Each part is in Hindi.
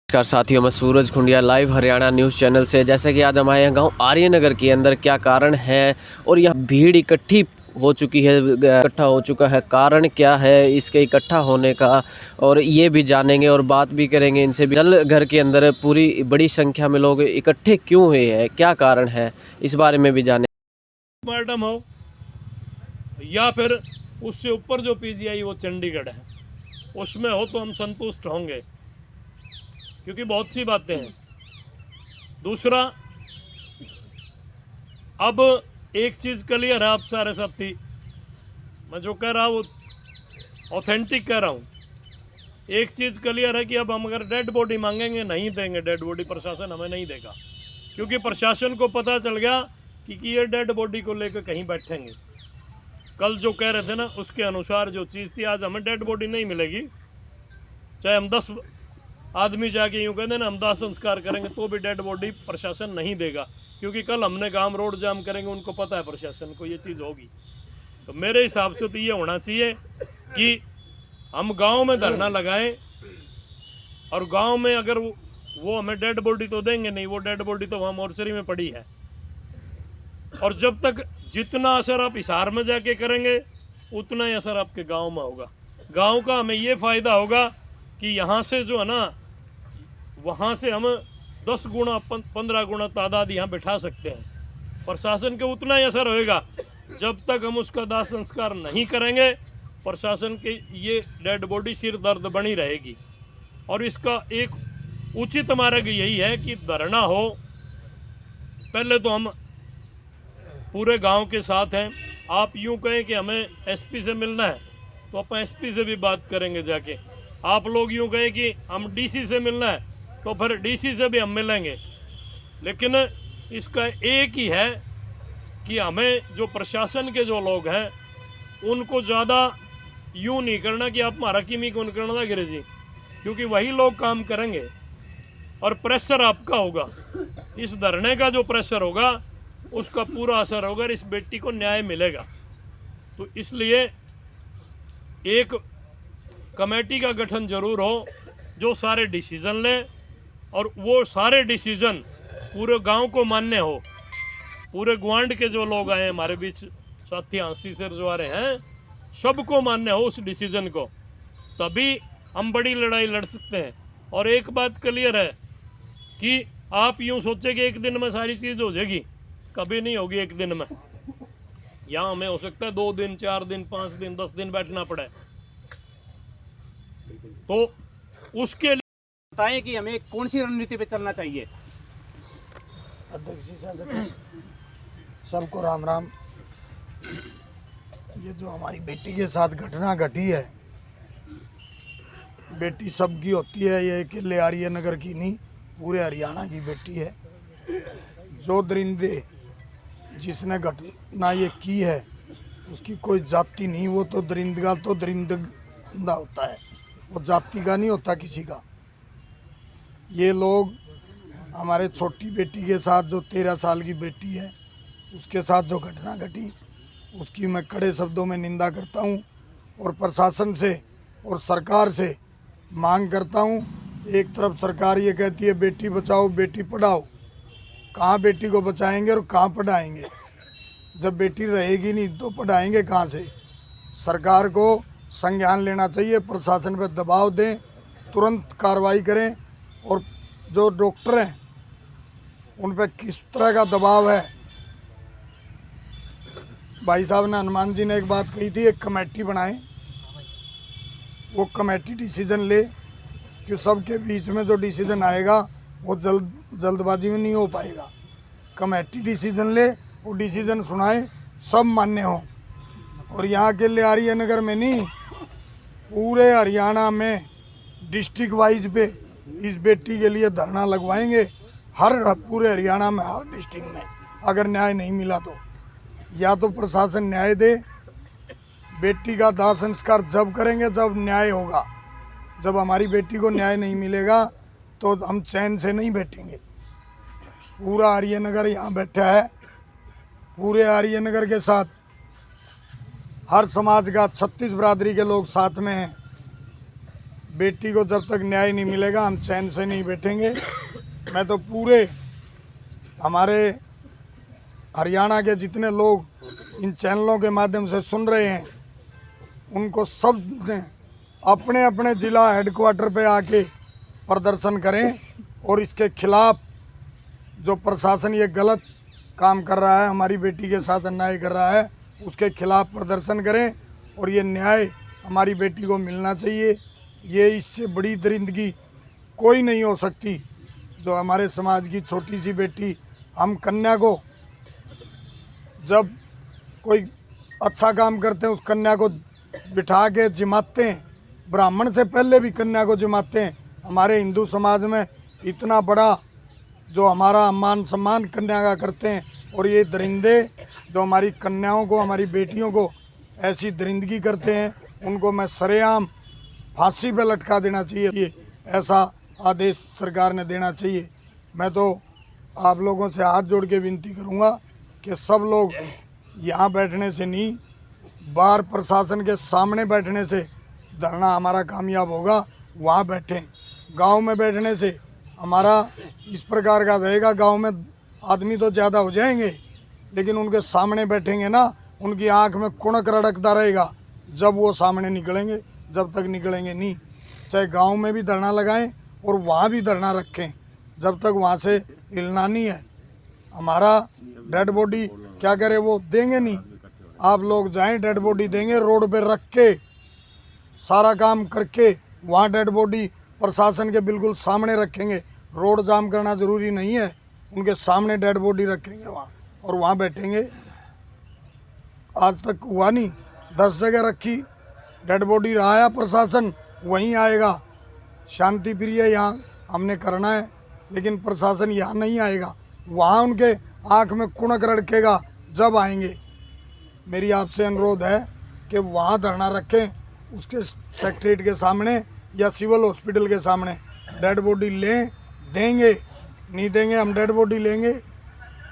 नमस्कार साथियों, मैं सूरज खुंडिया लाइव हरियाणा न्यूज़ चैनल से। जैसे कि आज हम आए हैं गांव आर्यनगर के अंदर, क्या कारण है और यहाँ भीड़ इकट्ठी हो चुकी है, इकट्ठा हो चुका है, कारण क्या है इसके इकट्ठा होने का, और ये भी जानेंगे और बात भी करेंगे इनसे भी। जल घर के अंदर पूरी बड़ी संख्या में लोग इकट्ठे क्यों हुए हैं, क्या कारण है, इस बारे में भी जाने। मैडम हो या फिर उससे ऊपर जो पीजीआई वो चंडीगढ़ है, उसमें हो तो हम संतुष्ट होंगे, क्योंकि बहुत सी बातें हैं। दूसरा, अब एक चीज़ क्लियर है आप सारे साथी, मैं जो कह रहा हूँ ऑथेंटिक कह रहा हूँ। एक चीज़ क्लियर है कि अब हम अगर डेड बॉडी मांगेंगे, नहीं देंगे डेड बॉडी, प्रशासन हमें नहीं देगा, क्योंकि प्रशासन को पता चल गया कि ये डेड बॉडी को लेकर कहीं बैठेंगे। कल जो कह रहे थे ना, उसके अनुसार जो चीज़ थी, आज हमें डेड बॉडी नहीं मिलेगी। चाहे हम 10 आदमी जाके यूँ कहते ना हम दाह संस्कार करेंगे, तो भी डेड बॉडी प्रशासन नहीं देगा, क्योंकि कल हमने काम रोड जाम करेंगे, उनको पता है प्रशासन को ये चीज़ होगी। तो मेरे हिसाब से तो ये होना चाहिए कि हम गांव में धरना लगाएं, और गांव में अगर वो हमें डेड बॉडी तो देंगे नहीं, वो डेड बॉडी तो वहाँ मोर्चरी में पड़ी है। और जब तक जितना असर आप हिसार में जाके करेंगे, उतना ही असर आपके गांव में होगा। गांव का हमें ये फ़ायदा होगा कि यहाँ से जो है ना, वहाँ से हम 10 गुना 15 गुना तादाद यहाँ बिठा सकते हैं। प्रशासन के उतना ही असर होएगा। जब तक हम उसका दाह संस्कार नहीं करेंगे, प्रशासन के ये डेड बॉडी सिर दर्द बनी रहेगी। और इसका एक उचित मार्ग यही है कि धरना हो। पहले तो हम पूरे गांव के साथ हैं। आप यूं कहें कि हमें एसपी से मिलना है, तो अपन एसपी से भी बात करेंगे जाके। आप लोग यूं कहें कि हम डीसी से मिलना है, तो फिर डीसी से भी हम मिलेंगे। लेकिन इसका एक ही है कि हमें जो प्रशासन के जो लोग हैं, उनको ज़्यादा यूं नहीं करना कि आप हमारा किमी कौन करना गिरे जी, क्योंकि वही लोग काम करेंगे और प्रेशर आपका होगा। इस धरने का जो प्रेशर होगा, उसका पूरा असर होगा, इस बेटी को न्याय मिलेगा। तो इसलिए एक कमेटी का गठन जरूर हो, जो सारे डिसीजन ले, और वो सारे डिसीजन पूरे गांव को मान्य हो। पूरे ग्वांड के जो लोग आए हमारे बीच, साथी हाँसी से जो आ रहे हैं, सबको मान्य हो उस डिसीजन को, तभी हम बड़ी लड़ाई लड़ सकते हैं। और एक बात क्लियर है कि आप यूं सोचे कि एक दिन में सारी चीज़ हो जाएगी, कभी नहीं होगी एक दिन में। यहाँ हमें हो सकता है 2 दिन, 4 दिन, 5 दिन, 10 दिन बैठना पड़े। तो उसके लिए बताएं कि हमें कौन सी रणनीति पे चलना चाहिए। अध्यक्ष जी, सबको राम राम। ये जो हमारी बेटी के साथ घटना घटी है, बेटी सबकी होती है, ये अकेले आर्यनगर की नहीं, पूरे हरियाणा की बेटी है। जो दरिंदे जिसने घटना ये की है, उसकी कोई जाति नहीं, वो तो दरिंदगा तो दरिंदा होता है, वो जाति का नहीं होता किसी का। ये लोग हमारे छोटी बेटी के साथ, जो 13 साल की बेटी है, उसके साथ जो घटना घटी, उसकी मैं कड़े शब्दों में निंदा करता हूँ, और प्रशासन से और सरकार से मांग करता हूँ। एक तरफ सरकार ये कहती है बेटी बचाओ बेटी पढ़ाओ, कहाँ बेटी को बचाएंगे और कहाँ पढ़ाएंगे? जब बेटी रहेगी नहीं तो पढ़ाएंगे कहाँ से? सरकार को संज्ञान लेना चाहिए, प्रशासन पर दबाव दें, तुरंत कार्रवाई करें। और जो डॉक्टर हैं, उन पर किस तरह का दबाव है? भाई साहब ने, हनुमान जी ने एक बात कही थी, एक कमेटी बनाएं, वो कमेटी डिसीजन ले, कि सबके बीच में जो डिसीजन आएगा वो जल्दबाजी में नहीं हो पाएगा। कमेटी डिसीजन ले, वो डिसीजन सुनाए, सब मान्य हो। और यहाँ के लिए आर्यनगर में नहीं, पूरे हरियाणा में डिस्ट्रिक्ट वाइज पे इस बेटी के लिए धरना लगवाएंगे। पूरे हरियाणा में, हर डिस्ट्रिक्ट में अगर न्याय नहीं मिला तो, या तो प्रशासन न्याय दे। बेटी का दाह संस्कार जब करेंगे जब न्याय होगा। जब हमारी बेटी को न्याय नहीं मिलेगा तो हम चैन से नहीं बैठेंगे। पूरा आर्यनगर यहाँ बैठा है, पूरे आर्यनगर के साथ हर समाज का 36 बिरादरी के लोग साथ में हैं। बेटी को जब तक न्याय नहीं मिलेगा हम चैन से नहीं बैठेंगे। मैं तो पूरे हमारे हरियाणा के जितने लोग इन चैनलों के माध्यम से सुन रहे हैं उनको सब ने अपने अपने ज़िला हेडक्वार्टर पे आके प्रदर्शन करें और इसके खिलाफ जो प्रशासन ये गलत काम कर रहा है, हमारी बेटी के साथ अन्याय कर रहा है, उसके खिलाफ प्रदर्शन करें और ये न्याय हमारी बेटी को मिलना चाहिए। ये इससे बड़ी दरिंदगी कोई नहीं हो सकती। जो हमारे समाज की छोटी सी बेटी, हम कन्या को जब कोई अच्छा काम करते हैं उस कन्या को बिठा के जिमाते हैं, ब्राह्मण से पहले भी कन्या को जिमाते हैं। हमारे हिंदू समाज में इतना बड़ा जो हमारा मान सम्मान कन्या का करते हैं और ये दरिंदे जो हमारी कन्याओं को, हमारी बेटियों को ऐसी दरिंदगी करते हैं, उनको मैं सरेआम फांसी पे लटका देना चाहिए। ऐसा आदेश सरकार ने देना चाहिए। मैं तो आप लोगों से हाथ जोड़ के विनती करूंगा कि सब लोग यहाँ बैठने से नहीं, बाहर प्रशासन के सामने बैठने से धरना हमारा कामयाब होगा। वहाँ बैठें। गांव में बैठने से हमारा इस प्रकार का रहेगा, गांव में आदमी तो ज़्यादा हो जाएंगे लेकिन उनके सामने बैठेंगे ना, उनकी आंख में कुणक रड़कता रहेगा जब वो सामने निकलेंगे। जब तक निकलेंगे नहीं, चाहे गांव में भी धरना लगाएं और वहाँ भी धरना रखें, जब तक वहाँ से हिलना नहीं है। हमारा डेड बॉडी क्या करे, वो देंगे नहीं। आप लोग जाएं, डेड बॉडी देंगे, रोड पे रख के सारा काम करके वहाँ डेड बॉडी प्रशासन के बिल्कुल सामने रखेंगे। रोड जाम करना ज़रूरी नहीं है, उनके सामने डेड बॉडी रखेंगे वहाँ और वहाँ बैठेंगे। आज तक हुआ नहीं, 10 जगह रखी डेड बॉडी, रहा प्रशासन वहीं आएगा। शांति प्रिय यहाँ हमने करना है लेकिन प्रशासन यहाँ नहीं आएगा, वहाँ उनके आँख में कुणक रड़केगा जब आएंगे। मेरी आपसे अनुरोध है कि वहाँ धरना रखें, उसके सेक्रेटरीट के सामने या सिविल हॉस्पिटल के सामने। डेड बॉडी लें, देंगे नहीं देंगे, हम डेड बॉडी लेंगे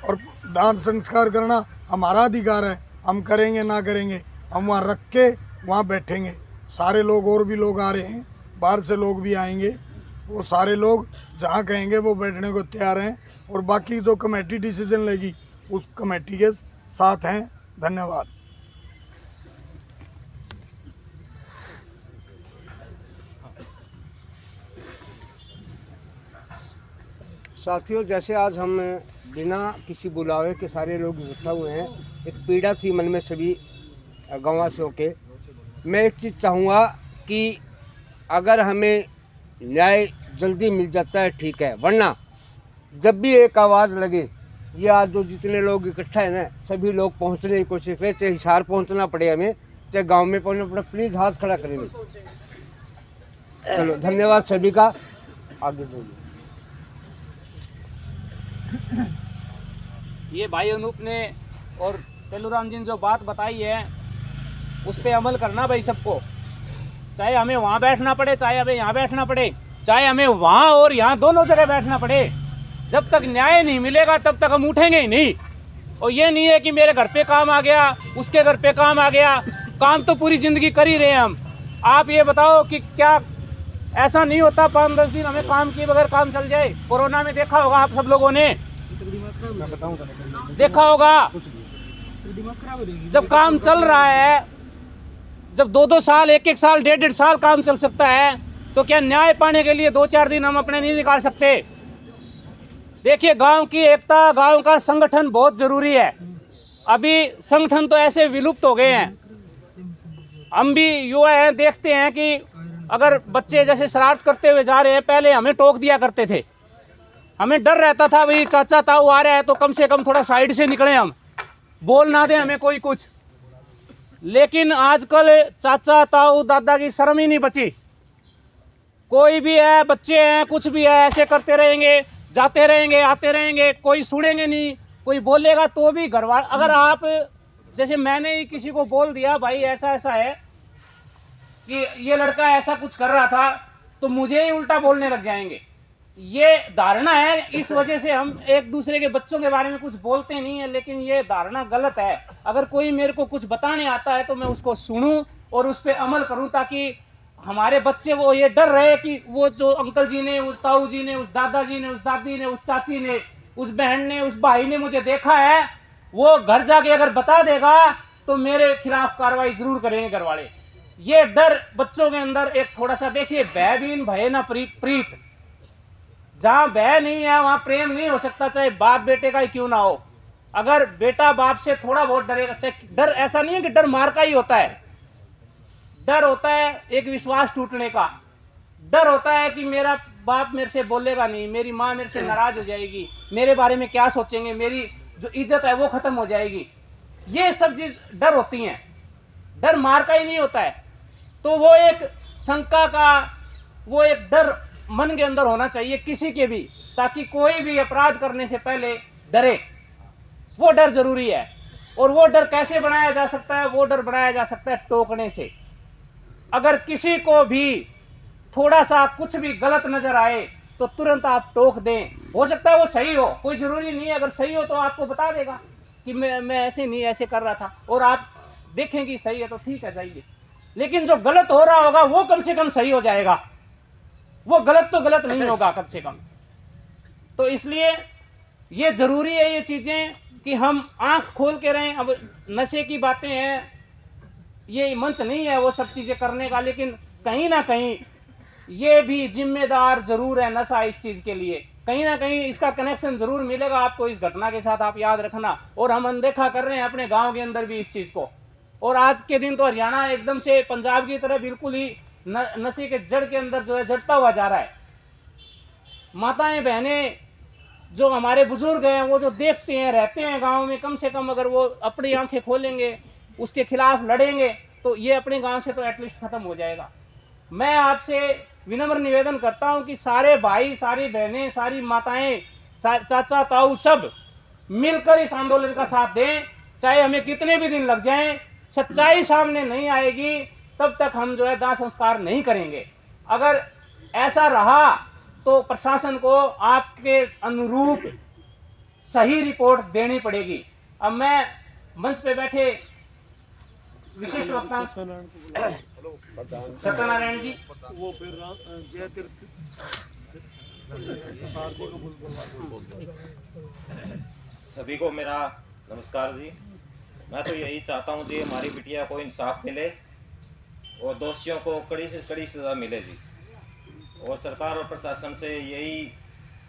और दान संस्कार करना हमारा अधिकार है। हम करेंगे ना करेंगे, हम वहाँ रख के वहाँ बैठेंगे। सारे लोग, और भी लोग आ रहे हैं, बाहर से लोग भी आएंगे, वो सारे लोग जहाँ कहेंगे वो बैठने को तैयार हैं और बाकी जो कमेटी डिसीजन लेगी उस कमेटी के साथ हैं। धन्यवाद। साथियों, जैसे आज हम बिना किसी बुलावे के सारे लोग इकट्ठा हुए हैं, एक पीड़ा थी मन में सभी गाँववासियों के। मैं एक चीज़ चाहूँगा कि अगर हमें न्याय जल्दी मिल जाता है ठीक है, वरना जब भी एक आवाज़ लगे, ये आज जो जितने लोग इकट्ठा है ना, सभी लोग पहुँचने की कोशिश करें। चाहे हिसार पहुँचना पड़े हमें, चाहे गांव में पहुँचना पड़े, प्लीज़ हाथ खड़ा करेंगे। चलो, धन्यवाद सभी का। आगे बोलिए। ये भाई अनूप ने और तेलूराम जी ने जो बात बताई है उस पर अमल करना भाई सबको। चाहे हमें वहाँ बैठना पड़े, चाहे हमें यहाँ बैठना पड़े, चाहे हमें वहाँ और यहाँ दोनों जगह बैठना पड़े, जब तक न्याय नहीं मिलेगा तब तक हम उठेंगे ही नहीं। और ये नहीं है कि मेरे घर पे काम आ गया, उसके घर पे काम आ गया, काम तो पूरी ज़िंदगी कर ही रहे हैं हम। आप ये बताओ कि क्या ऐसा नहीं होता 5-10 दिन हमें काम किए बगैर काम चल जाए? कोरोना में देखा होगा आप सब लोगों ने, देखा होगा जब काम चल रहा है, जब 2-2 साल, 1-1 साल, 1.5 साल काम चल सकता है, तो क्या न्याय पाने के लिए 2-4 दिन हम अपने नहीं निकाल सकते? देखिए, गांव की एकता, गांव का संगठन बहुत जरूरी है। अभी संगठन तो ऐसे विलुप्त हो गए हैं। हम भी युवा हैं, देखते हैं कि अगर बच्चे जैसे शरारत करते हुए जा रहे हैं, पहले हमें टोक दिया करते थे, हमें डर रहता था भाई चाचा ताऊ आ रहा है तो कम से कम थोड़ा साइड से निकले, हम बोल ना दें हमें कोई कुछ। लेकिन आजकल चाचा ताऊ दादा की शर्म ही नहीं बची। कोई भी है, बच्चे हैं, कुछ भी है, ऐसे करते रहेंगे, जाते रहेंगे, आते रहेंगे, कोई सुनेंगे नहीं। कोई बोलेगा तो भी घरवाल, अगर आप जैसे मैंने ही किसी को बोल दिया भाई ऐसा ऐसा है कि ये लड़का ऐसा कुछ कर रहा था, तो मुझे ही उल्टा बोलने लग जाएंगे। ये धारणा है, इस वजह से हम एक दूसरे के बच्चों के बारे में कुछ बोलते नहीं है, लेकिन ये धारणा गलत है। अगर कोई मेरे को कुछ बताने आता है तो मैं उसको सुनूं और उस पर अमल करूं, ताकि हमारे बच्चे वो ये डर रहे कि वो जो अंकल जी ने, उस ताऊ जी ने, उस दादाजी ने, उस दादी ने, उस चाची ने, उस बहन ने, उस भाई ने मुझे देखा है, वो घर जाके अगर बता देगा तो मेरे खिलाफ कार्रवाई जरूर करेंगे घर वाले। ये डर बच्चों के अंदर एक थोड़ा सा, देखिए भय भय ना प्रीत, जहां भय नहीं है वहां प्रेम नहीं हो सकता, चाहे बाप बेटे का ही क्यों ना हो। अगर बेटा बाप से थोड़ा बहुत डरेगा, चाहे डर ऐसा नहीं है कि डर मार का ही होता है, डर होता है एक विश्वास टूटने का, डर होता है कि मेरा बाप मेरे से बोलेगा नहीं, मेरी माँ मेरे से नाराज हो जाएगी, मेरे बारे में क्या सोचेंगे, मेरी जो इज्जत है वो खत्म हो जाएगी। ये सब चीज डर होती हैं, डर मार का ही नहीं होता है। तो वो एक शंका का, वो एक डर मन के अंदर होना चाहिए किसी के भी, ताकि कोई भी अपराध करने से पहले डरे। वो डर जरूरी है। और वो डर कैसे बनाया जा सकता है? वो डर बनाया जा सकता है टोकने से। अगर किसी को भी थोड़ा सा कुछ भी गलत नजर आए तो तुरंत आप टोक दें। हो सकता है वो सही हो, कोई जरूरी नहीं है, अगर सही हो तो आपको बता देगा कि मैं ऐसे नहीं, ऐसे कर रहा था, और आप देखें कि सही है तो ठीक है, जाइए। लेकिन जो गलत हो रहा होगा वो कम से कम सही हो जाएगा, वो गलत तो गलत नहीं होगा कम से कम। तो इसलिए ये जरूरी है ये चीजें कि हम आंख खोल के रहें। अब नशे की बातें हैं, ये मंच नहीं है वो सब चीजें करने का, लेकिन कहीं ना कहीं ये भी जिम्मेदार जरूर है नशा इस चीज के लिए। कहीं ना कहीं इसका कनेक्शन जरूर मिलेगा आपको इस घटना के साथ, आप याद रखना। और हम अनदेखा कर रहे हैं अपने गांव के अंदर भी इस चीज को। और आज के दिन तो हरियाणा एकदम से पंजाब की तरह बिल्कुल ही नशे के जड़ के अंदर जो है जड़ता हुआ जा रहा है। माताएं बहनें जो हमारे बुजुर्ग हैं, वो जो देखते हैं, रहते हैं गांव में, कम से कम अगर वो अपनी आंखें खोलेंगे, उसके खिलाफ लड़ेंगे, तो ये अपने गांव से तो एटलीस्ट खत्म हो जाएगा। मैं आपसे विनम्र निवेदन करता हूं कि सारे भाई, सारी बहनें, सारी माताएं, चाचा ताऊ सब मिलकर इस आंदोलन का साथ दें। चाहे हमें कितने भी दिन लग जाएं, सच्चाई सामने नहीं आएगी तब तक हम जो है दाह संस्कार नहीं करेंगे। अगर ऐसा रहा तो प्रशासन को आपके अनुरूप सही रिपोर्ट देनी पड़ेगी। अब मैं मंच पे बैठे विशिष्ट वक्ता सत्यनारायण जी, वो फिर जय तीर्थ सभी को मेरा नमस्कार जी। मैं तो यही चाहता हूँ जी, हमारी बिटिया को इंसाफ मिले और दोषियों को कड़ी से कड़ी सज़ा मिले जी। और सरकार और प्रशासन से यही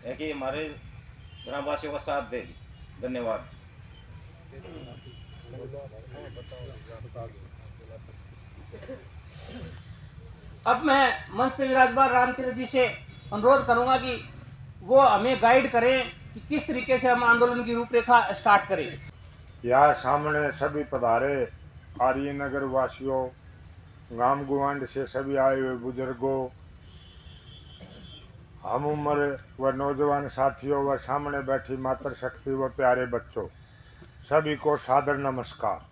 है कि हमारे ग्रामवासियों का साथ दे। धन्यवाद। अब मैं मंच पे विराजमान रामकिरण जी से अनुरोध करूंगा कि वो हमें गाइड करें कि किस तरीके से हम आंदोलन की रूपरेखा स्टार्ट करें। यहाँ सामने सभी पधारे आर्य नगर वासियों, गांव गुवांड से सभी आए हुए बुजुर्गों, हम उम्र व नौजवान साथियों व सामने बैठी मातृशक्ति व प्यारे बच्चों, सभी को सादर नमस्कार।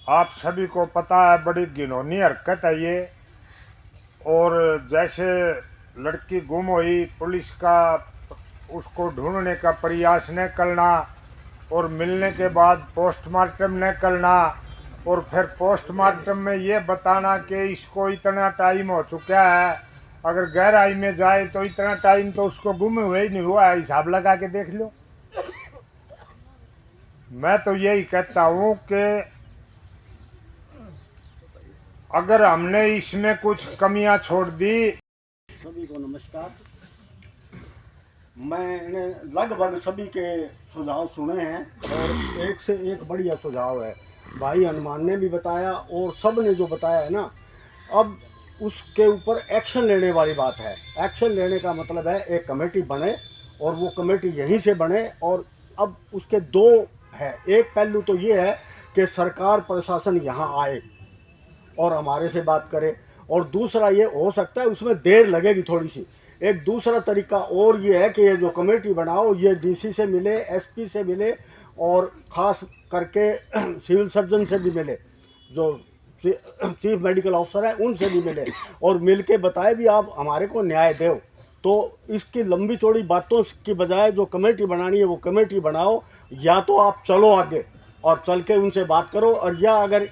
आप सभी को पता है बड़ी घिनौनी हरकत है ये। और जैसे लड़की गुम हुई, पुलिस का उसको ढूंढने का प्रयास न करना और मिलने के बाद पोस्टमार्टम न करना और फिर पोस्टमार्टम में ये बताना कि इसको इतना टाइम हो चुका है, अगर गहराई में जाए तो इतना टाइम तो उसको गुम हुए ही नहीं हुआ है, हिसाब लगा के देख लो। मैं तो यही कहता हूँ कि अगर हमने इसमें कुछ कमियां छोड़ दी। सभी को नमस्कार। मैंने लगभग सभी के सुझाव सुने हैं और एक से एक बढ़िया सुझाव है। भाई हनुमान ने भी बताया और सब ने जो बताया है ना, अब उसके ऊपर एक्शन लेने वाली बात है। एक्शन लेने का मतलब है एक कमेटी बने और वो कमेटी यहीं से बने। और अब उसके दो है, एक पहलू तो ये है कि सरकार प्रशासन यहाँ आए और हमारे से बात करे, और दूसरा ये हो सकता है उसमें देर लगेगी थोड़ी सी। एक दूसरा तरीका और ये है कि ये जो कमेटी बनाओ ये डीसी से मिले, एसपी से मिले और ख़ास करके सिविल सर्जन से भी मिले, जो चीफ मेडिकल ऑफिसर है उनसे भी मिले और मिल के बताए भी आप हमारे को न्याय दो। तो इसकी लंबी चौड़ी बातों की बजाय जो कमेटी बनानी है वो कमेटी बनाओ, या तो आप चलो आगे और चल के उनसे बात करो, और या अगर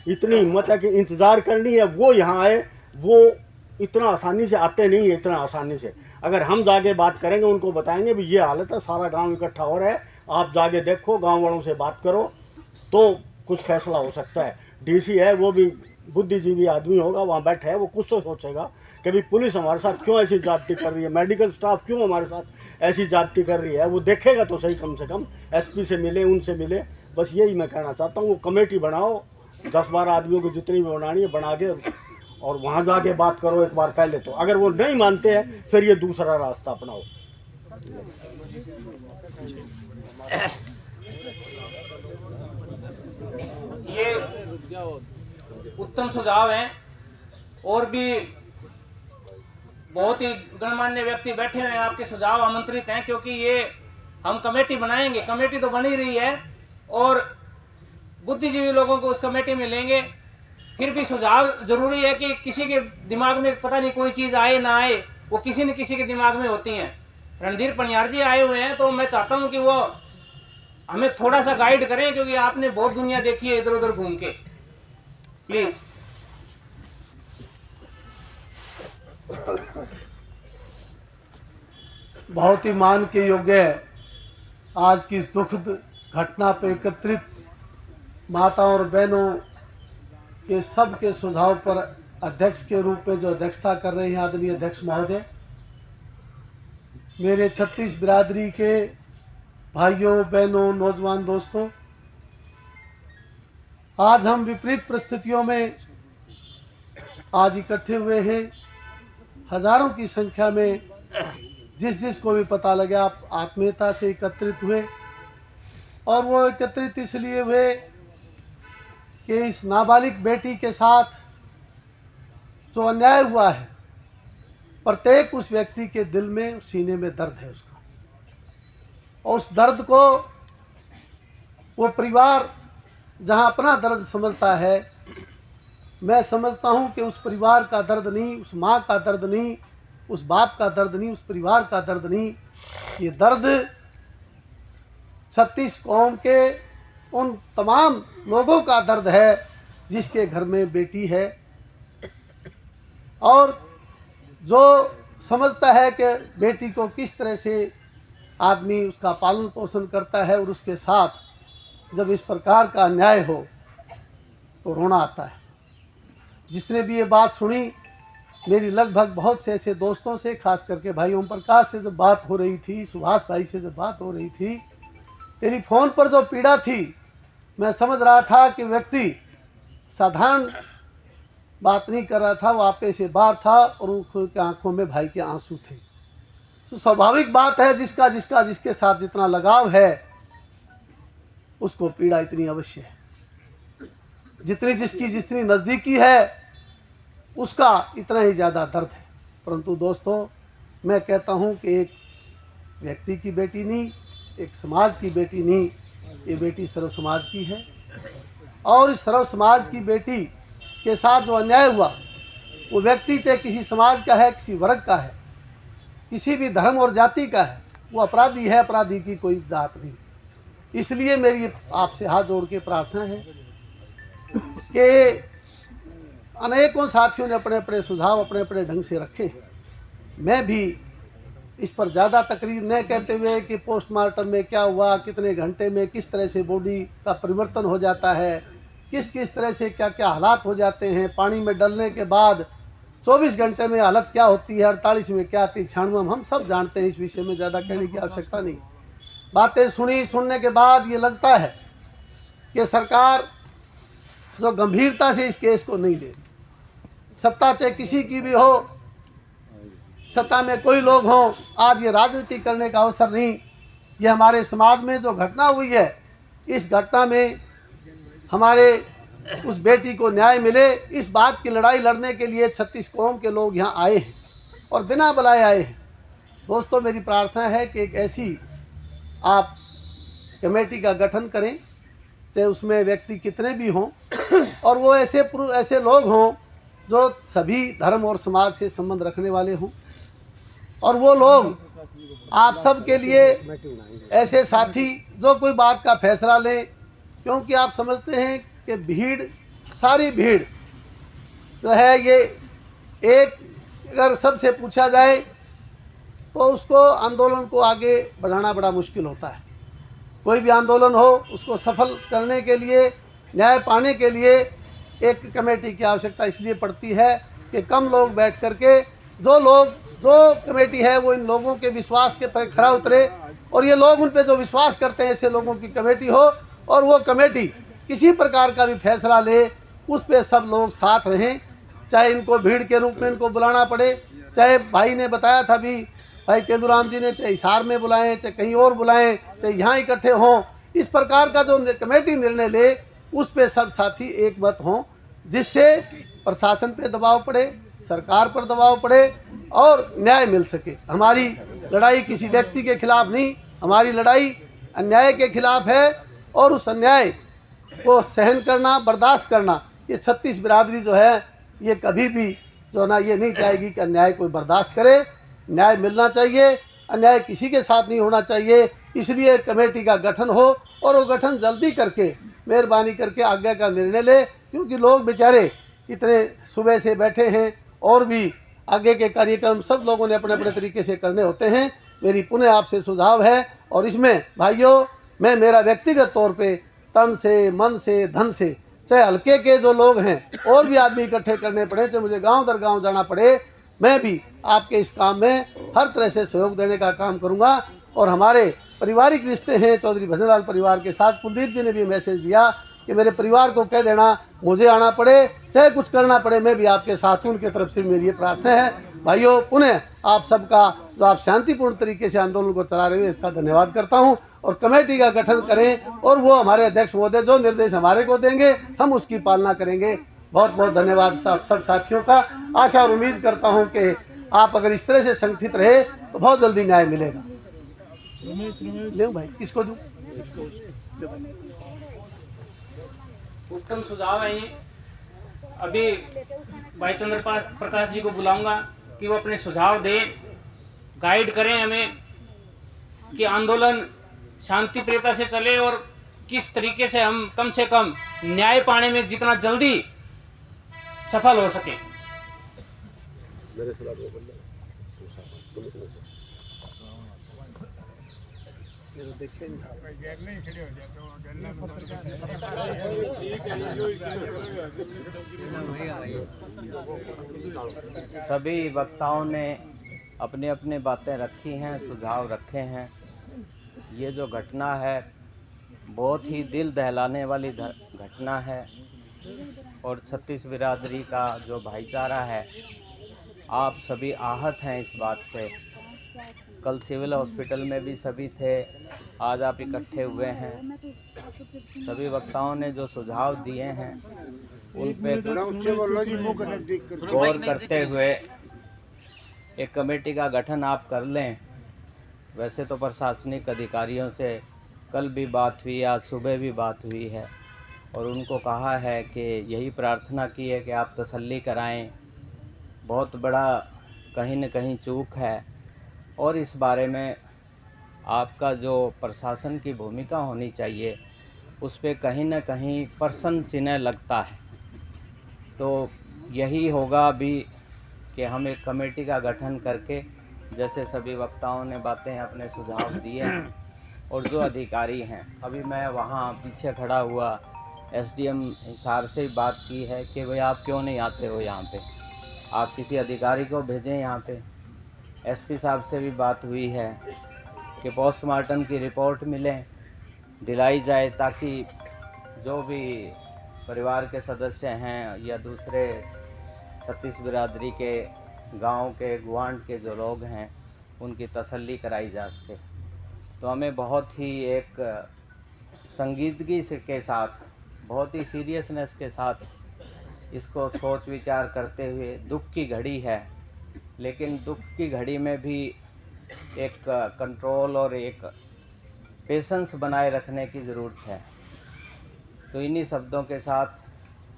इतनी हिम्मत है कि इंतज़ार करनी है, वो यहाँ आए, वो इतना आसानी से आते नहीं है, इतना आसानी से। अगर हम जाके बात करेंगे, उनको बताएंगे भी ये हालत है, सारा गांव इकट्ठा हो रहा है, आप जाके देखो, गांव वालों से बात करो, तो कुछ फैसला हो सकता है। डीसी है, वो भी बुद्धिजीवी आदमी होगा, वहाँ बैठा है, वो कुछ तो सोचेगा कि भाई पुलिस हमारे साथ क्यों ऐसी ज्यादती कर रही है, मेडिकल स्टाफ क्यों हमारे साथ ऐसी ज्यादती कर रही है, वो देखेगा तो सही। कम से कम एसपी से मिले, उनसे मिले, बस यही मैं कहना चाहता हूँ। वो कमेटी बनाओ, 10-12 आदमियों को जितनी भी बनानी है बना के, और वहाँ जाके बात करो एक बार पहले तो। अगर वो नहीं मानते हैं फिर ये दूसरा रास्ता अपनाओ। ये उत्तम सुझाव हैं, और भी बहुत ही गणमान्य व्यक्ति बैठे हुए हैं, आपके सुझाव आमंत्रित हैं, क्योंकि ये हम कमेटी बनाएंगे, कमेटी तो बन ही रही है, और बुद्धिजीवी लोगों को उस कमेटी में लेंगे। फिर भी सुझाव जरूरी है कि किसी के दिमाग में पता नहीं कोई चीज़ आए ना आए, वो किसी न किसी के दिमाग में होती हैं। रणधीर पनियार जी आए हुए हैं, तो मैं चाहता हूँ कि वो हमें थोड़ा सा गाइड करें, क्योंकि आपने बहुत दुनिया देखी है इधर उधर घूम के। प्लीज। बहुत ही मान के योग्य है आज की इस दुखद घटना पे एकत्रित माताओं और बहनों के सब के सुझाव पर अध्यक्ष के रूप में जो अध्यक्षता कर रहे हैं आदरणीय अध्यक्ष महोदय, मेरे 36 बिरादरी के भाइयों बहनों नौजवान दोस्तों, आज हम विपरीत परिस्थितियों में आज इकट्ठे हुए हैं। हजारों की संख्या में जिस को भी पता लगा आप आत्मीयता से एकत्रित हुए, और वो एकत्रित इसलिए हुए कि इस नाबालिग बेटी के साथ जो अन्याय हुआ है, प्रत्येक उस व्यक्ति के दिल में, सीने में दर्द है उसका, और उस दर्द को वो परिवार जहां अपना दर्द समझता है, मैं समझता हूं कि उस परिवार का दर्द नहीं, उस माँ का दर्द नहीं, उस बाप का दर्द नहीं, उस परिवार का दर्द नहीं, ये दर्द 36 कौम के उन तमाम लोगों का दर्द है जिसके घर में बेटी है, और जो समझता है कि बेटी को किस तरह से आदमी उसका पालन पोषण करता है, और उसके साथ जब इस प्रकार का अन्याय हो तो रोना आता है। जिसने भी ये बात सुनी, मेरी लगभग बहुत से ऐसे दोस्तों से, खास करके भाई ओम प्रकाश से जब बात हो रही थी, सुभाष भाई से जब बात हो रही थी, टेलीफोन पर जो पीड़ा थी, मैं समझ रहा था कि व्यक्ति साधारण बात नहीं कर रहा था, वो आपे से बाहर था, और उनकी आंखों में भाई के आंसू थे। तो स्वाभाविक बात है, जिसके साथ जितना लगाव है उसको पीड़ा इतनी अवश्य है, जितनी नज़दीकी है उसका इतना ही ज़्यादा दर्द है। परंतु दोस्तों, मैं कहता हूं कि एक व्यक्ति की बेटी नहीं, एक समाज की बेटी नहीं, ये बेटी सर्व समाज की है, और इस सर्व समाज की बेटी के साथ जो अन्याय हुआ, वो व्यक्ति चाहे किसी समाज का है, किसी वर्ग का है, किसी भी धर्म और जाति का है, वो अपराधी है, अपराधी की कोई जात नहीं। इसलिए मेरी आपसे हाथ जोड़ के प्रार्थना है कि अनेकों साथियों ने अपने अपने सुझाव अपने अपने ढंग से रखे हैं। मैं भी इस पर ज़्यादा तकरीर न कहते हुए कि पोस्टमार्टम में क्या हुआ, कितने घंटे में किस तरह से बॉडी का परिवर्तन हो जाता है, किस तरह से क्या क्या हालात हो जाते हैं, पानी में डलने के बाद 24 घंटे में हालत क्या होती है, 48 में क्या आती, 96 में, हम सब जानते हैं। इस विषय में ज़्यादा कहने की आवश्यकता नहीं। बातें सुनने के बाद ये लगता है कि सरकार जो गंभीरता से इस केस को नहीं ले रही। सत्ता चाहे किसी की भी हो, सत्ता में कोई लोग हों, आज ये राजनीति करने का अवसर नहीं। ये हमारे समाज में जो घटना हुई है, इस घटना में हमारे उस बेटी को न्याय मिले, इस बात की लड़ाई लड़ने के लिए 36 कौम के लोग यहाँ आए हैं और बिना बुलाए आए हैं। दोस्तों, मेरी प्रार्थना है कि एक ऐसी आप कमेटी का गठन करें, चाहे उसमें व्यक्ति कितने भी हों, और वो ऐसे लोग हों जो सभी धर्म और समाज से संबंध रखने वाले हों, और वो लोग आप सब के लिए ऐसे साथी जो कोई बात का फैसला लें, क्योंकि आप समझते हैं कि भीड़ सारी भीड़ जो है ये एक, अगर सबसे पूछा जाए तो उसको आंदोलन को आगे बढ़ाना बड़ा मुश्किल होता है। कोई भी आंदोलन हो उसको सफल करने के लिए, न्याय पाने के लिए एक कमेटी की आवश्यकता इसलिए पड़ती है कि कम लोग बैठ करके जो कमेटी है वो इन लोगों के विश्वास के पर खरा उतरे और ये लोग उन पे जो विश्वास करते हैं ऐसे लोगों की कमेटी हो और वो कमेटी किसी प्रकार का भी फैसला ले उस पे सब लोग साथ रहें। चाहे इनको भीड़ के रूप में इनको बुलाना पड़े, चाहे भाई ने बताया था भी, भाई तेंदुराम जी ने, चाहे हिसार में बुलाएं, चाहे कहीं और बुलाएं, चाहे यहाँ इकट्ठे हों, इस प्रकार का जो कमेटी निर्णय ले उस पे सब साथी एक मत हों, जिससे प्रशासन पे दबाव पड़े, सरकार पर दबाव पड़े और न्याय मिल सके। हमारी लड़ाई किसी व्यक्ति के खिलाफ नहीं, हमारी लड़ाई अन्याय के खिलाफ है और उस अन्याय को सहन करना, बर्दाश्त करना, ये 36 बिरादरी जो है ये कभी भी जो ना ये नहीं चाहेगी कि अन्याय कोई बर्दाश्त करे। न्याय मिलना चाहिए, अन्याय किसी के साथ नहीं होना चाहिए। इसलिए कमेटी का गठन हो और वो गठन जल्दी करके मेहरबानी करके आगे का निर्णय ले, क्योंकि लोग बेचारे इतने सुबह से बैठे हैं और भी आगे के कार्यक्रम सब लोगों ने अपने अपने तरीके से करने होते हैं। मेरी पुनः आपसे सुझाव है और इसमें भाइयों मैं मेरा व्यक्तिगत तौर पे तन से, मन से, धन से, चाहे हल्के के जो लोग हैं और भी आदमी इकट्ठे करने पड़े, चाहे मुझे गांव दर गांव जाना पड़े, मैं भी आपके इस काम में हर तरह से सहयोग देने का काम करूंगा। और हमारे पारिवारिक रिश्ते हैं चौधरी भजनलाल परिवार के साथ। कुलदीप जी ने भी मैसेज दिया कि मेरे परिवार को कह देना मुझे आना पड़े, चाहे कुछ करना पड़े, मैं भी आपके साथ हूँ। उनकी तरफ से मेरी ये प्रार्थना है। भाइयों पुनः आप सबका जो आप शांतिपूर्ण तरीके से आंदोलन को चला रहे हो इसका धन्यवाद करता हूं और कमेटी का गठन करें और वो हमारे अध्यक्ष महोदय जो निर्देश हमारे को देंगे हम उसकी पालना करेंगे। बहुत बहुत धन्यवाद सब साथियों का। आशा और उम्मीद करता हूं कि आप अगर इस तरह से संगठित रहे तो बहुत जल्दी न्याय मिलेगा। ले भाई किसको दूं? उत्तम सुझाव है ये। अभी भाई चंद्र प्रकाश जी को बुलाऊंगा कि वो अपने सुझाव दें, गाइड करें हमें कि आंदोलन शांति प्रियता से चले और किस तरीके से हम कम से कम न्याय पाने में जितना जल्दी सफल हो सके। सभी वक्ताओं ने अपने अपने बातें रखी हैं, सुझाव रखे हैं। ये जो घटना है बहुत ही दिल दहलाने वाली घटना है और 36 बिरादरी का जो भाईचारा है आप सभी आहत हैं इस बात से। कल सिविल हॉस्पिटल में भी सभी थे, आज आप इकट्ठे हुए हैं। सभी वक्ताओं ने जो सुझाव दिए हैं उन पे गौर करते हुए एक कमेटी का गठन आप कर लें। वैसे तो प्रशासनिक अधिकारियों से कल भी बात हुई, आज सुबह भी बात हुई है और उनको कहा है कि यही प्रार्थना की है कि आप तसल्ली कराएं। बहुत बड़ा कहीं न कहीं चूक है और इस बारे में आपका जो प्रशासन की भूमिका होनी चाहिए उस पे कहीं न कहीं प्रश्न चिन्ह लगता है। तो यही होगा अभी कि हम एक कमेटी का गठन करके, जैसे सभी वक्ताओं ने बातें अपने सुझाव दिए हैं और जो अधिकारी हैं, अभी मैं वहाँ पीछे खड़ा हुआ एसडीएम हिसार से बात की है कि भाई आप क्यों नहीं आते हो यहाँ पे, आप किसी अधिकारी को भेजें यहाँ पे। एसपी साहब से भी बात हुई है कि पोस्टमार्टम की रिपोर्ट दिलाई जाए ताकि जो भी परिवार के सदस्य हैं या दूसरे 36 बिरादरी के गांव के गुआंड के जो लोग हैं उनकी तसल्ली कराई जा सके। तो हमें बहुत ही एक संजीदगी के साथ, बहुत ही सीरियसनेस के साथ इसको सोच विचार करते हुए, दुख की घड़ी है लेकिन दुख की घड़ी में भी एक कंट्रोल और एक पेशेंस बनाए रखने की ज़रूरत है। तो इन्हीं शब्दों के साथ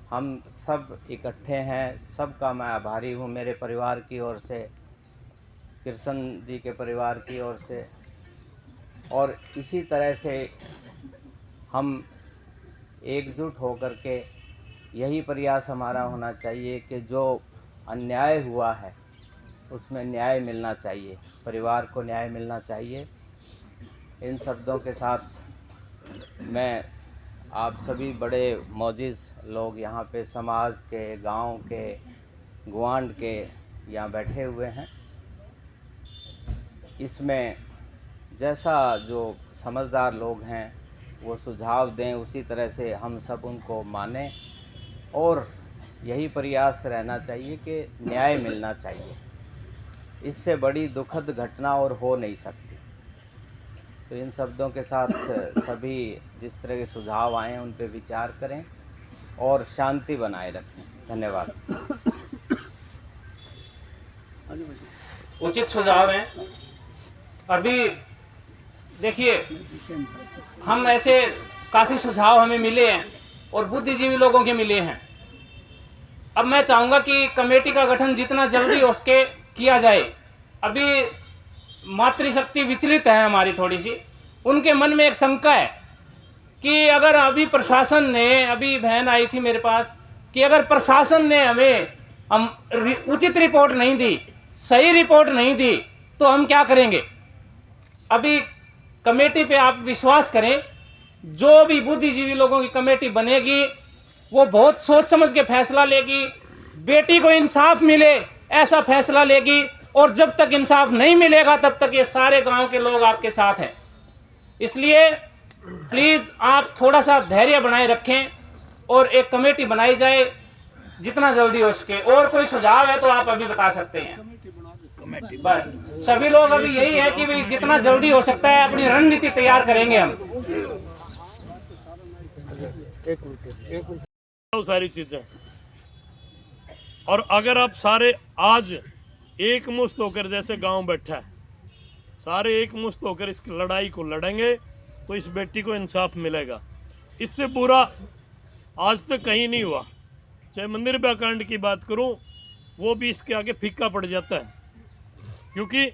हम सब इकट्ठे हैं। सबका मैं आभारी हूँ, मेरे परिवार की ओर से, कृष्ण जी के परिवार की ओर से, और इसी तरह से हम एकजुट होकर के यही प्रयास हमारा होना चाहिए कि जो अन्याय हुआ है उसमें न्याय मिलना चाहिए, परिवार को न्याय मिलना चाहिए। इन शब्दों के साथ मैं आप सभी बड़े मोजिज़ लोग यहाँ पे समाज के, गांव के, गुआंढ के यहाँ बैठे हुए हैं, इसमें जैसा जो समझदार लोग हैं वो सुझाव दें, उसी तरह से हम सब उनको मानें और यही प्रयास रहना चाहिए कि न्याय मिलना चाहिए। इससे बड़ी दुखद घटना और हो नहीं सकती। तो इन शब्दों के साथ सभी जिस तरह के सुझाव आए हैं उन पर विचार करें और शांति बनाए रखें। धन्यवाद। उचित सुझाव हैं। अभी देखिए, हम ऐसे काफ़ी सुझाव हमें मिले हैं और बुद्धिजीवी लोगों के मिले हैं। अब मैं चाहूँगा कि कमेटी का गठन जितना जल्दी हो सके किया जाए। अभी मातृशक्ति विचलित है हमारी थोड़ी सी, उनके मन में एक शंका है कि अगर अभी प्रशासन ने, अभी बहन आई थी मेरे पास, कि अगर प्रशासन ने हम उचित रिपोर्ट नहीं दी, सही रिपोर्ट नहीं दी, तो हम क्या करेंगे। अभी कमेटी पे आप विश्वास करें, जो भी बुद्धिजीवी लोगों की कमेटी बनेगी वो बहुत सोच समझ के फैसला लेगी, बेटी को इंसाफ मिले ऐसा फैसला लेगी, और जब तक इंसाफ नहीं मिलेगा तब तक ये सारे गांव के लोग आपके साथ हैं। इसलिए प्लीज़ आप थोड़ा सा धैर्य बनाए रखें और एक कमेटी बनाई जाए जितना जल्दी हो सके। और कोई सुझाव है तो आप अभी बता सकते हैं। बस सभी लोग अभी यही है कि भाई जितना जल्दी हो सकता है अपनी रणनीति तैयार करेंगे हम। सारी चीजें, और अगर आप सारे आज एक मुश्त होकर, जैसे गांव बैठा है, सारे एक मुश्त होकर इस लड़ाई को लड़ेंगे तो इस बेटी को इंसाफ मिलेगा। इससे बुरा आज तक कहीं नहीं हुआ। चाहे निर्भया कांड की बात करूं, वो भी इसके आगे फीका पड़ जाता है, क्योंकि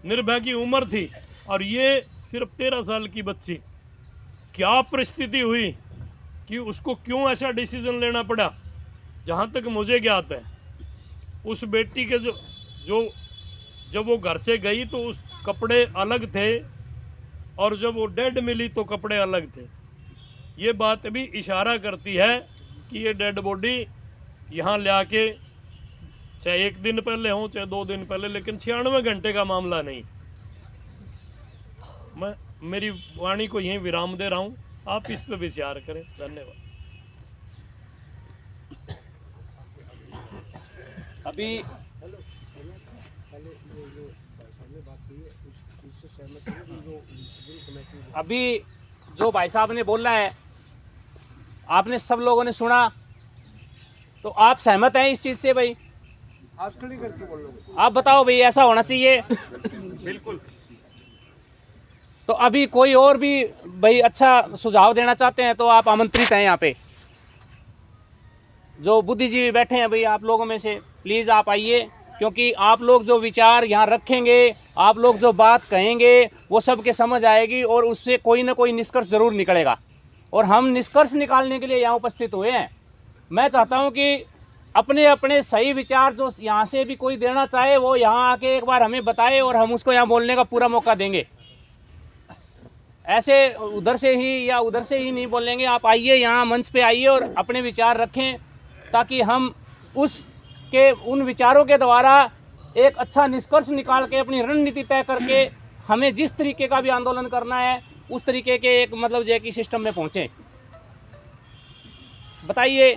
निर्भया की उम्र थी और ये सिर्फ 13 साल की बच्ची। क्या परिस्थिति हुई कि उसको क्यों ऐसा डिसीजन लेना पड़ा। जहाँ तक मुझे ज्ञात है, उस बेटी के जब वो घर से गई तो उस कपड़े अलग थे, और जब वो डेड मिली तो कपड़े अलग थे। ये बात भी इशारा करती है कि ये डेड बॉडी यहाँ ले आके, चाहे 1 दिन पहले हो चाहे 2 दिन पहले, लेकिन 96 घंटे का मामला नहीं। मैं मेरी वाणी को यहीं विराम दे रहा हूँ, आप इस पे विचार करें। धन्यवाद। अभी जो भाई साहब ने बोला है आपने सब लोगों ने सुना, तो आप सहमत हैं इस चीज से भाई? आप बताओ भाई, ऐसा होना चाहिए। बिल्कुल। तो अभी कोई और भी भाई अच्छा सुझाव देना चाहते हैं तो आप आमंत्रित हैं यहाँ पे। जो बुद्धिजीवी बैठे हैं भाई आप लोगों में से, प्लीज़ आप आइए, क्योंकि आप लोग जो विचार यहाँ रखेंगे, आप लोग जो बात कहेंगे, वो सबके समझ आएगी और उससे कोई ना कोई निष्कर्ष जरूर निकलेगा। और हम निष्कर्ष निकालने के लिए यहाँ उपस्थित हुए हैं। मैं चाहता हूँ कि अपने अपने सही विचार जो यहाँ से भी कोई देना चाहे वो यहाँ आके एक बार हमें बताए और हम उसको यहाँ बोलने का पूरा मौका देंगे। ऐसे उधर से ही या उधर से ही नहीं बोलेंगे। आप आइए, यहाँ मंच पे आइए और अपने विचार रखें, ताकि हम उन विचारों के द्वारा एक अच्छा निष्कर्ष निकाल के अपनी रणनीति तय करके हमें जिस तरीके का भी आंदोलन करना है उस तरीके के एक मतलब जो कि सिस्टम में पहुँचे। बताइए।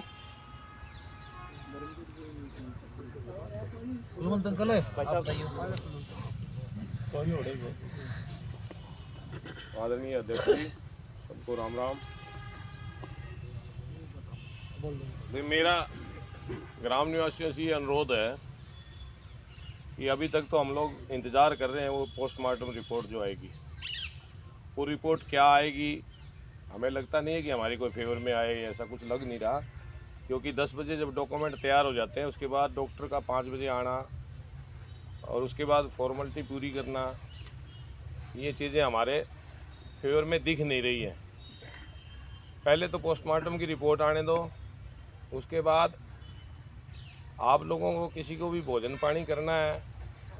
आदरणीय अध्यक्ष जी, सबको राम राम। मेरा ग्राम निवासियों से ये अनुरोध है कि अभी तक तो हम लोग इंतज़ार कर रहे हैं वो पोस्टमार्टम रिपोर्ट जो आएगी। वो रिपोर्ट क्या आएगी हमें लगता नहीं है कि हमारी कोई फेवर में आए, ऐसा कुछ लग नहीं रहा, क्योंकि 10 बजे जब डॉक्यूमेंट तैयार हो जाते हैं उसके बाद डॉक्टर का 5 बजे आना और उसके बाद फॉर्मेलिटी पूरी करना, ये चीज़ें हमारे फेवर में दिख नहीं रही है। पहले तो पोस्टमार्टम की रिपोर्ट आने दो, उसके बाद आप लोगों को किसी को भी भोजन पानी करना है,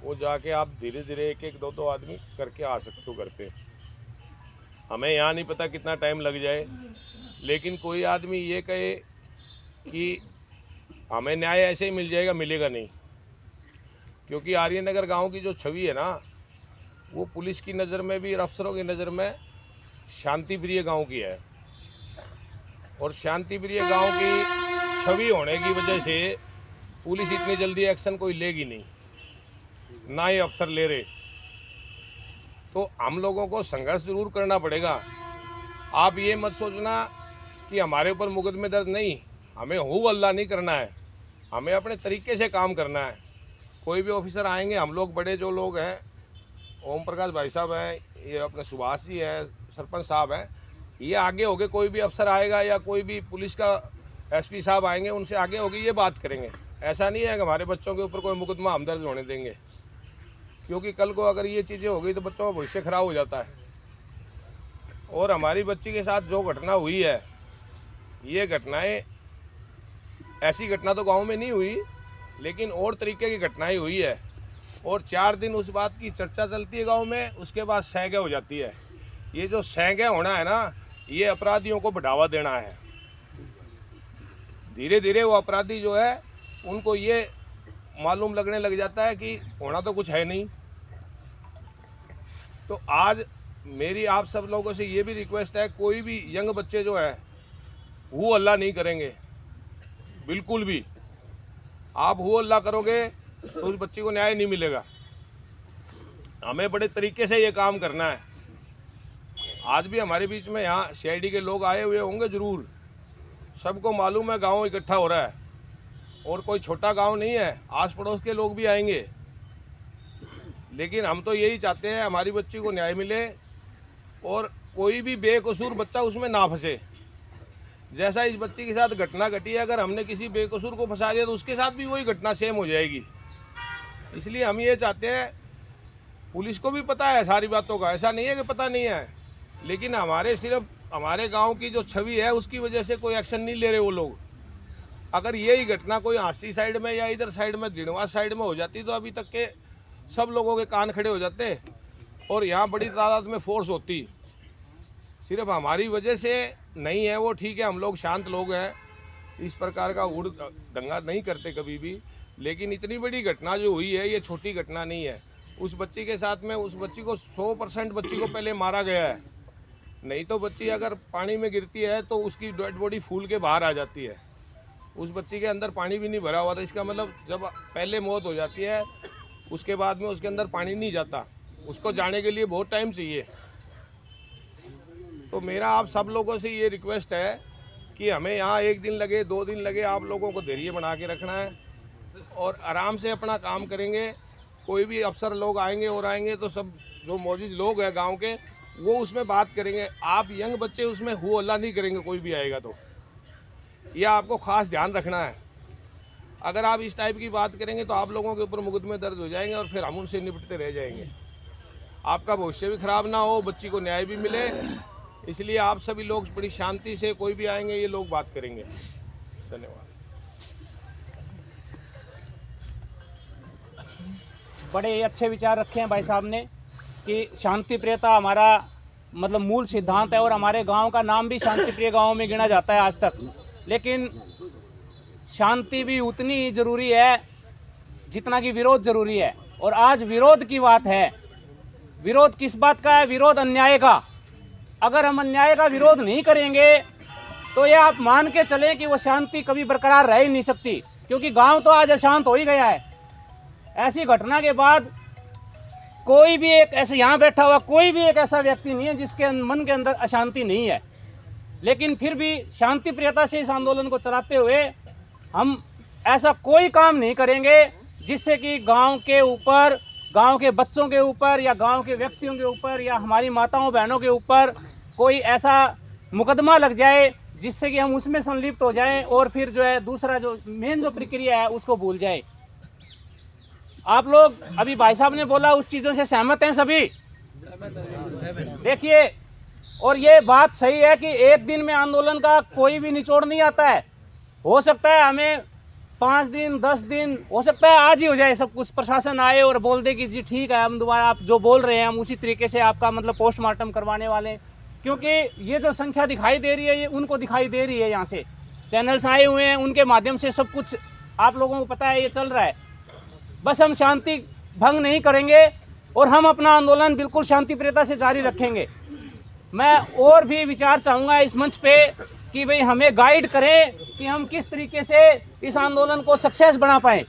वो जाके आप धीरे धीरे एक एक दो दो आदमी करके आ सकते हो घर पे। हमें यहाँ नहीं पता कितना टाइम लग जाए, लेकिन कोई आदमी ये कहे कि हमें न्याय ऐसे ही मिल जाएगा, मिलेगा नहीं। क्योंकि आर्यनगर गांव की जो छवि है ना, वो पुलिस की नज़र में भी और अफसरों की नज़र में शांति प्रिय गांव की है। और शांति प्रिय गांव की छवि होने की वजह से पुलिस इतनी जल्दी एक्शन कोई लेगी नहीं, ना ही अफसर ले रहे। तो हम लोगों को संघर्ष जरूर करना पड़ेगा। आप ये मत सोचना कि हमारे ऊपर मुकदमे दर्ज नहीं, हमें हो अल्लाह नहीं करना है, हमें अपने तरीके से काम करना है। कोई भी ऑफिसर आएंगे, हम लोग बड़े जो लोग हैं, ओम प्रकाश भाई साहब हैं, ये अपने सुभाष जी हैं, सरपंच साहब हैं, ये आगे होके कोई भी अफसर आएगा या कोई भी पुलिस का एसपी साहब आएंगे, उनसे आगे होके ये बात करेंगे। ऐसा नहीं है कि हमारे बच्चों के ऊपर कोई मुकदमा हम दर्ज होने देंगे, क्योंकि कल को अगर ये चीज़ें हो गई तो बच्चों का भविष्य खराब हो जाता है। और हमारी बच्ची के साथ जो घटना हुई है, ये घटनाएं, ऐसी घटना तो गांव में नहीं हुई, लेकिन और तरीके की घटनाएं हुई है। और 4 दिन उस बात की चर्चा चलती है गांव में, उसके बाद सैंगे हो जाती है। ये जो सैंगे होना है ना, ये अपराधियों को बढ़ावा देना है। धीरे धीरे वो अपराधी जो है, उनको ये मालूम लगने लग जाता है कि होना तो कुछ है नहीं। तो आज मेरी आप सब लोगों से ये भी रिक्वेस्ट है, कोई भी यंग बच्चे जो हैं वो अल्लाह नहीं करेंगे, बिल्कुल भी। आप वो अल्लाह करोगे तो उस बच्चे को न्याय नहीं मिलेगा। हमें बड़े तरीके से ये काम करना है। आज भी हमारे बीच में यहाँ सीआईडी के लोग आए हुए होंगे ज़रूर, सबको मालूम है गांव इकट्ठा हो रहा है, और कोई छोटा गांव नहीं है, आस पड़ोस के लोग भी आएंगे। लेकिन हम तो यही चाहते हैं हमारी बच्ची को न्याय मिले और कोई भी बेकसूर बच्चा उसमें ना फंसे। जैसा इस बच्ची के साथ घटना घटी है, अगर हमने किसी बेकसूर को फंसा दिया तो उसके साथ भी वही घटना सेम हो जाएगी। इसलिए हम ये चाहते हैं, पुलिस को भी पता है सारी बातों का, ऐसा नहीं है कि पता नहीं है, लेकिन सिर्फ हमारे गांव की जो छवि है उसकी वजह से कोई एक्शन नहीं ले रहे वो लोग। अगर यही घटना कोई हांसी साइड में या इधर साइड में दिनवा साइड में हो जाती तो अभी तक के सब लोगों के कान खड़े हो जाते और यहाँ बड़ी तादाद में फोर्स होती। सिर्फ हमारी वजह से नहीं है वो, ठीक है, हम लोग शांत लोग हैं, इस प्रकार का उड़ दंगा नहीं करते कभी भी। लेकिन इतनी बड़ी घटना जो हुई है, ये छोटी घटना नहीं है। उस बच्ची के साथ में, उस बच्ची को 100% बच्ची को पहले मारा गया है, नहीं तो बच्ची अगर पानी में गिरती है तो उसकी डेड बॉडी फूल के बाहर आ जाती है। उस बच्ची के अंदर पानी भी नहीं भरा हुआ था। इसका मतलब जब पहले मौत हो जाती है उसके बाद में उसके अंदर पानी नहीं जाता, उसको जाने के लिए बहुत टाइम चाहिए। तो मेरा आप सब लोगों से ये रिक्वेस्ट है कि हमें यहाँ 1 दिन लगे 2 दिन लगे, आप लोगों को धैर्य बना के रखना है और आराम से अपना काम करेंगे। कोई भी अफसर लोग आएंगे और आएंगे तो सब जो मौजूद लोग हैं गांव के, वो उसमें बात करेंगे। आप यंग बच्चे उसमें हो अल्लाह नहीं करेंगे कोई भी आएगा तो, यह आपको खास ध्यान रखना है। अगर आप इस टाइप की बात करेंगे तो आप लोगों के ऊपर मुकदमे दर्ज हो जाएंगे और फिर हम उनसे निपटते रह जाएंगे। आपका भविष्य भी खराब ना हो, बच्ची को न्याय भी मिले, इसलिए आप सभी लोग बड़ी शांति से, कोई भी आएंगे ये लोग बात करेंगे। धन्यवाद। बड़े अच्छे विचार रखे हैं भाई साहब ने कि शांति प्रियता हमारा मतलब मूल सिद्धांत है और हमारे गांव का नाम भी शांति प्रिय गाँव में गिना जाता है आज तक। लेकिन शांति भी उतनी ही ज़रूरी है जितना कि विरोध ज़रूरी है। और आज विरोध की बात है। विरोध किस बात का है? विरोध अन्याय का। अगर हम अन्याय का विरोध नहीं करेंगे तो ये आप मान के चलें कि वो शांति कभी बरकरार रह ही नहीं सकती, क्योंकि गांव तो आज अशांत हो ही गया है। ऐसी घटना के बाद कोई भी एक ऐसे यहाँ बैठा हुआ कोई भी एक ऐसा व्यक्ति नहीं है जिसके मन के अंदर अशांति नहीं है। लेकिन फिर भी शांति प्रियता से इस आंदोलन को चलाते हुए हम ऐसा कोई काम नहीं करेंगे जिससे कि गांव के ऊपर, गांव के बच्चों के ऊपर या गांव के व्यक्तियों के ऊपर या हमारी माताओं बहनों के ऊपर कोई ऐसा मुकदमा लग जाए जिससे कि हम उसमें संलिप्त हो जाएं और फिर जो है दूसरा जो मेन जो प्रक्रिया है उसको भूल जाए। आप लोग अभी भाई साहब ने बोला उस चीज़ों से सहमत हैं सभी? देखिए, और ये बात सही है कि एक दिन में आंदोलन का कोई भी निचोड़ नहीं आता है। हो सकता है हमें 5 दिन 10 दिन हो सकता है आज ही हो जाए सब कुछ, प्रशासन आए और बोल दे कि जी ठीक है हम दोबारा आप जो बोल रहे हैं हम उसी तरीके से आपका मतलब पोस्टमार्टम करवाने वाले हैं। क्योंकि ये जो संख्या दिखाई दे रही है ये उनको दिखाई दे रही है, यहाँ से चैनल्स आए हुए हैं उनके माध्यम से सब कुछ आप लोगों को पता है ये चल रहा है। बस हम शांति भंग नहीं करेंगे और हम अपना आंदोलन बिल्कुल शांतिप्रियता से जारी रखेंगे। मैं और भी विचार चाहूँगा इस मंच पे कि भाई हमें गाइड करें कि हम किस तरीके से इस आंदोलन को सक्सेस बना पाएँ।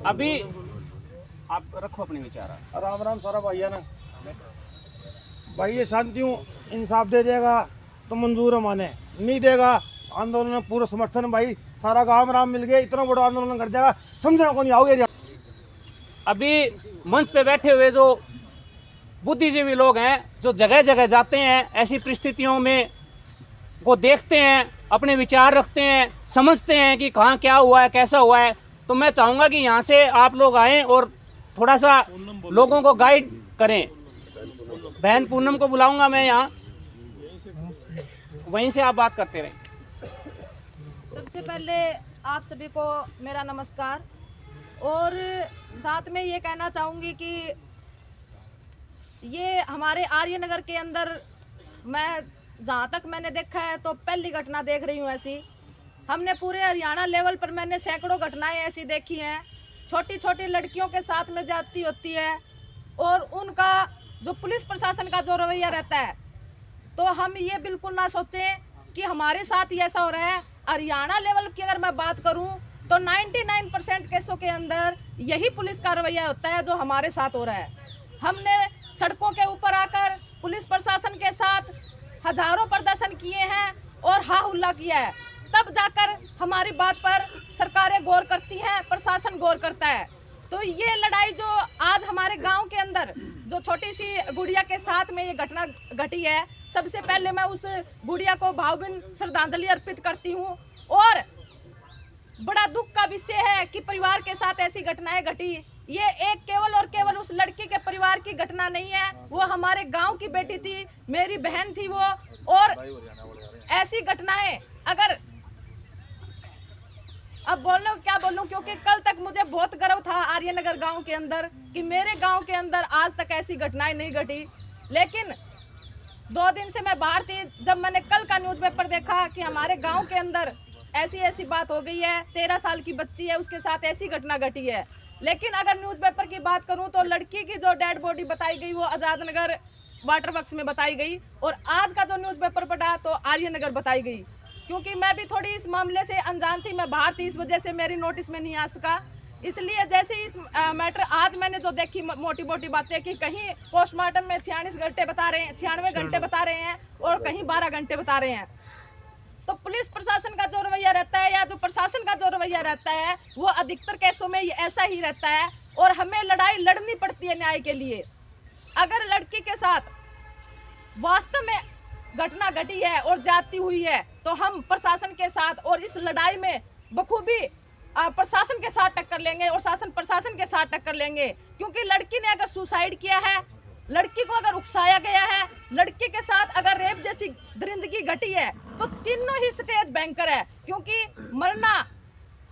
अभी आप रखो अपने विचार। राम राम सारा भैया ना भाई, ये शांतियों इंसाफ दे देगा तो मंजूर है, माने नहीं देगा आंदोलन में पूरा समर्थन। भाई सारा गांव में राम मिल गया, इतना बड़ा आंदोलन कर देगा, समझा को नहीं आओगे। अभी मंच पे बैठे हुए जो बुद्धिजीवी लोग हैं जो जगह जगह जाते हैं, ऐसी परिस्थितियों में को देखते हैं, अपने विचार रखते हैं, समझते हैं कि कहाँ क्या हुआ है कैसा हुआ है, तो मैं चाहूँगा कि यहाँ से आप लोग आएँ और थोड़ा सा लोगों को गाइड करें। बहन पूनम को बुलाऊंगा मैं यहाँ, वहीं से आप बात करते रहें। सबसे पहले आप सभी को मेरा नमस्कार, और साथ में ये कहना चाहूँगी कि ये हमारे आर्य नगर के अंदर मैं जहाँ तक मैंने देखा है तो पहली घटना देख रही हूँ ऐसी। हमने पूरे हरियाणा लेवल पर मैंने सैकड़ों घटनाएं ऐसी देखी हैं। छोटी छोटी लड़कियों के साथ में जाती होती है और उनका जो पुलिस प्रशासन का जो रवैया रहता है, तो हम ये बिल्कुल ना सोचें कि हमारे साथ ही ऐसा हो रहा है। हरियाणा लेवल की अगर मैं बात करूं तो 99% केसों के अंदर यही पुलिस का रवैया होता है जो हमारे साथ हो रहा है। हमने सड़कों के ऊपर आकर पुलिस प्रशासन के साथ हजारों प्रदर्शन किए हैं और हा हुल्ला किया है, तब जाकर हमारी बात पर सरकारें गौर करती हैं, प्रशासन गौर करता है। तो ये लड़ाई जो आज हमारे गांव के अंदर जो छोटी सी गुड़िया के साथ में ये घटना घटी है, सबसे पहले मैं उस गुड़िया को भावभीनी श्रद्धांजलि अर्पित करती हूँ। और बड़ा दुख का विषय है कि परिवार के साथ ऐसी घटनाएं घटी। ये एक केवल और केवल उस लड़की के परिवार की घटना नहीं है, वो हमारे गांव की बेटी थी, मेरी बहन थी वो। और ऐसी घटनाएं अगर अब बोलूं क्या बोलूं, क्योंकि कल तक मुझे बहुत गर्व था आर्यनगर गांव के अंदर कि मेरे गांव के अंदर आज तक ऐसी घटनाएं नहीं घटी। लेकिन 2 दिन से मैं बाहर थी, जब मैंने कल का न्यूज़पेपर देखा कि हमारे गांव के अंदर ऐसी ऐसी बात हो गई है, 13 साल की बच्ची है उसके साथ ऐसी घटना घटी है। लेकिन अगर न्यूज़पेपर की बात करूं तो लड़की की जो डेड बॉडी बताई गई वो आज़ाद नगर वाटर वर्क्स में बताई गई, और आज का जो न्यूज़पेपर पढ़ा तो आर्यनगर बताई गई। क्योंकि मैं भी थोड़ी इस मामले से अनजान थी, मैं बाहर थी, इस वजह से मेरी नोटिस में नहीं आ सका। इसलिए जैसे इस मैटर आज मैंने जो देखी मोटी मोटी बातें कि कहीं पोस्टमार्टम में 96 घंटे बता रहे हैं, 96 घंटे बता रहे हैं और कहीं 12 घंटे बता रहे हैं। तो पुलिस प्रशासन का जो रवैया रहता है या जो प्रशासन का जो रवैया रहता है वो अधिकतर केसों में ऐसा ही रहता है, और हमें लड़ाई लड़नी पड़ती है न्याय के लिए। अगर लड़की के साथ वास्तव में घटना घटी है और जाती हुई है तो हम प्रशासन के साथ और इस लड़ाई में बखूबी प्रशासन के साथ टक्कर लेंगे और शासन प्रशासन के साथ टक्कर लेंगे। क्योंकि लड़की ने अगर सुसाइड किया है, लड़की को अगर उकसाया गया है, लड़की के साथ अगर रेप जैसी दरिंदगी घटी है, तो तीनों ही स्टेज बैंकर है। क्योंकि मरना,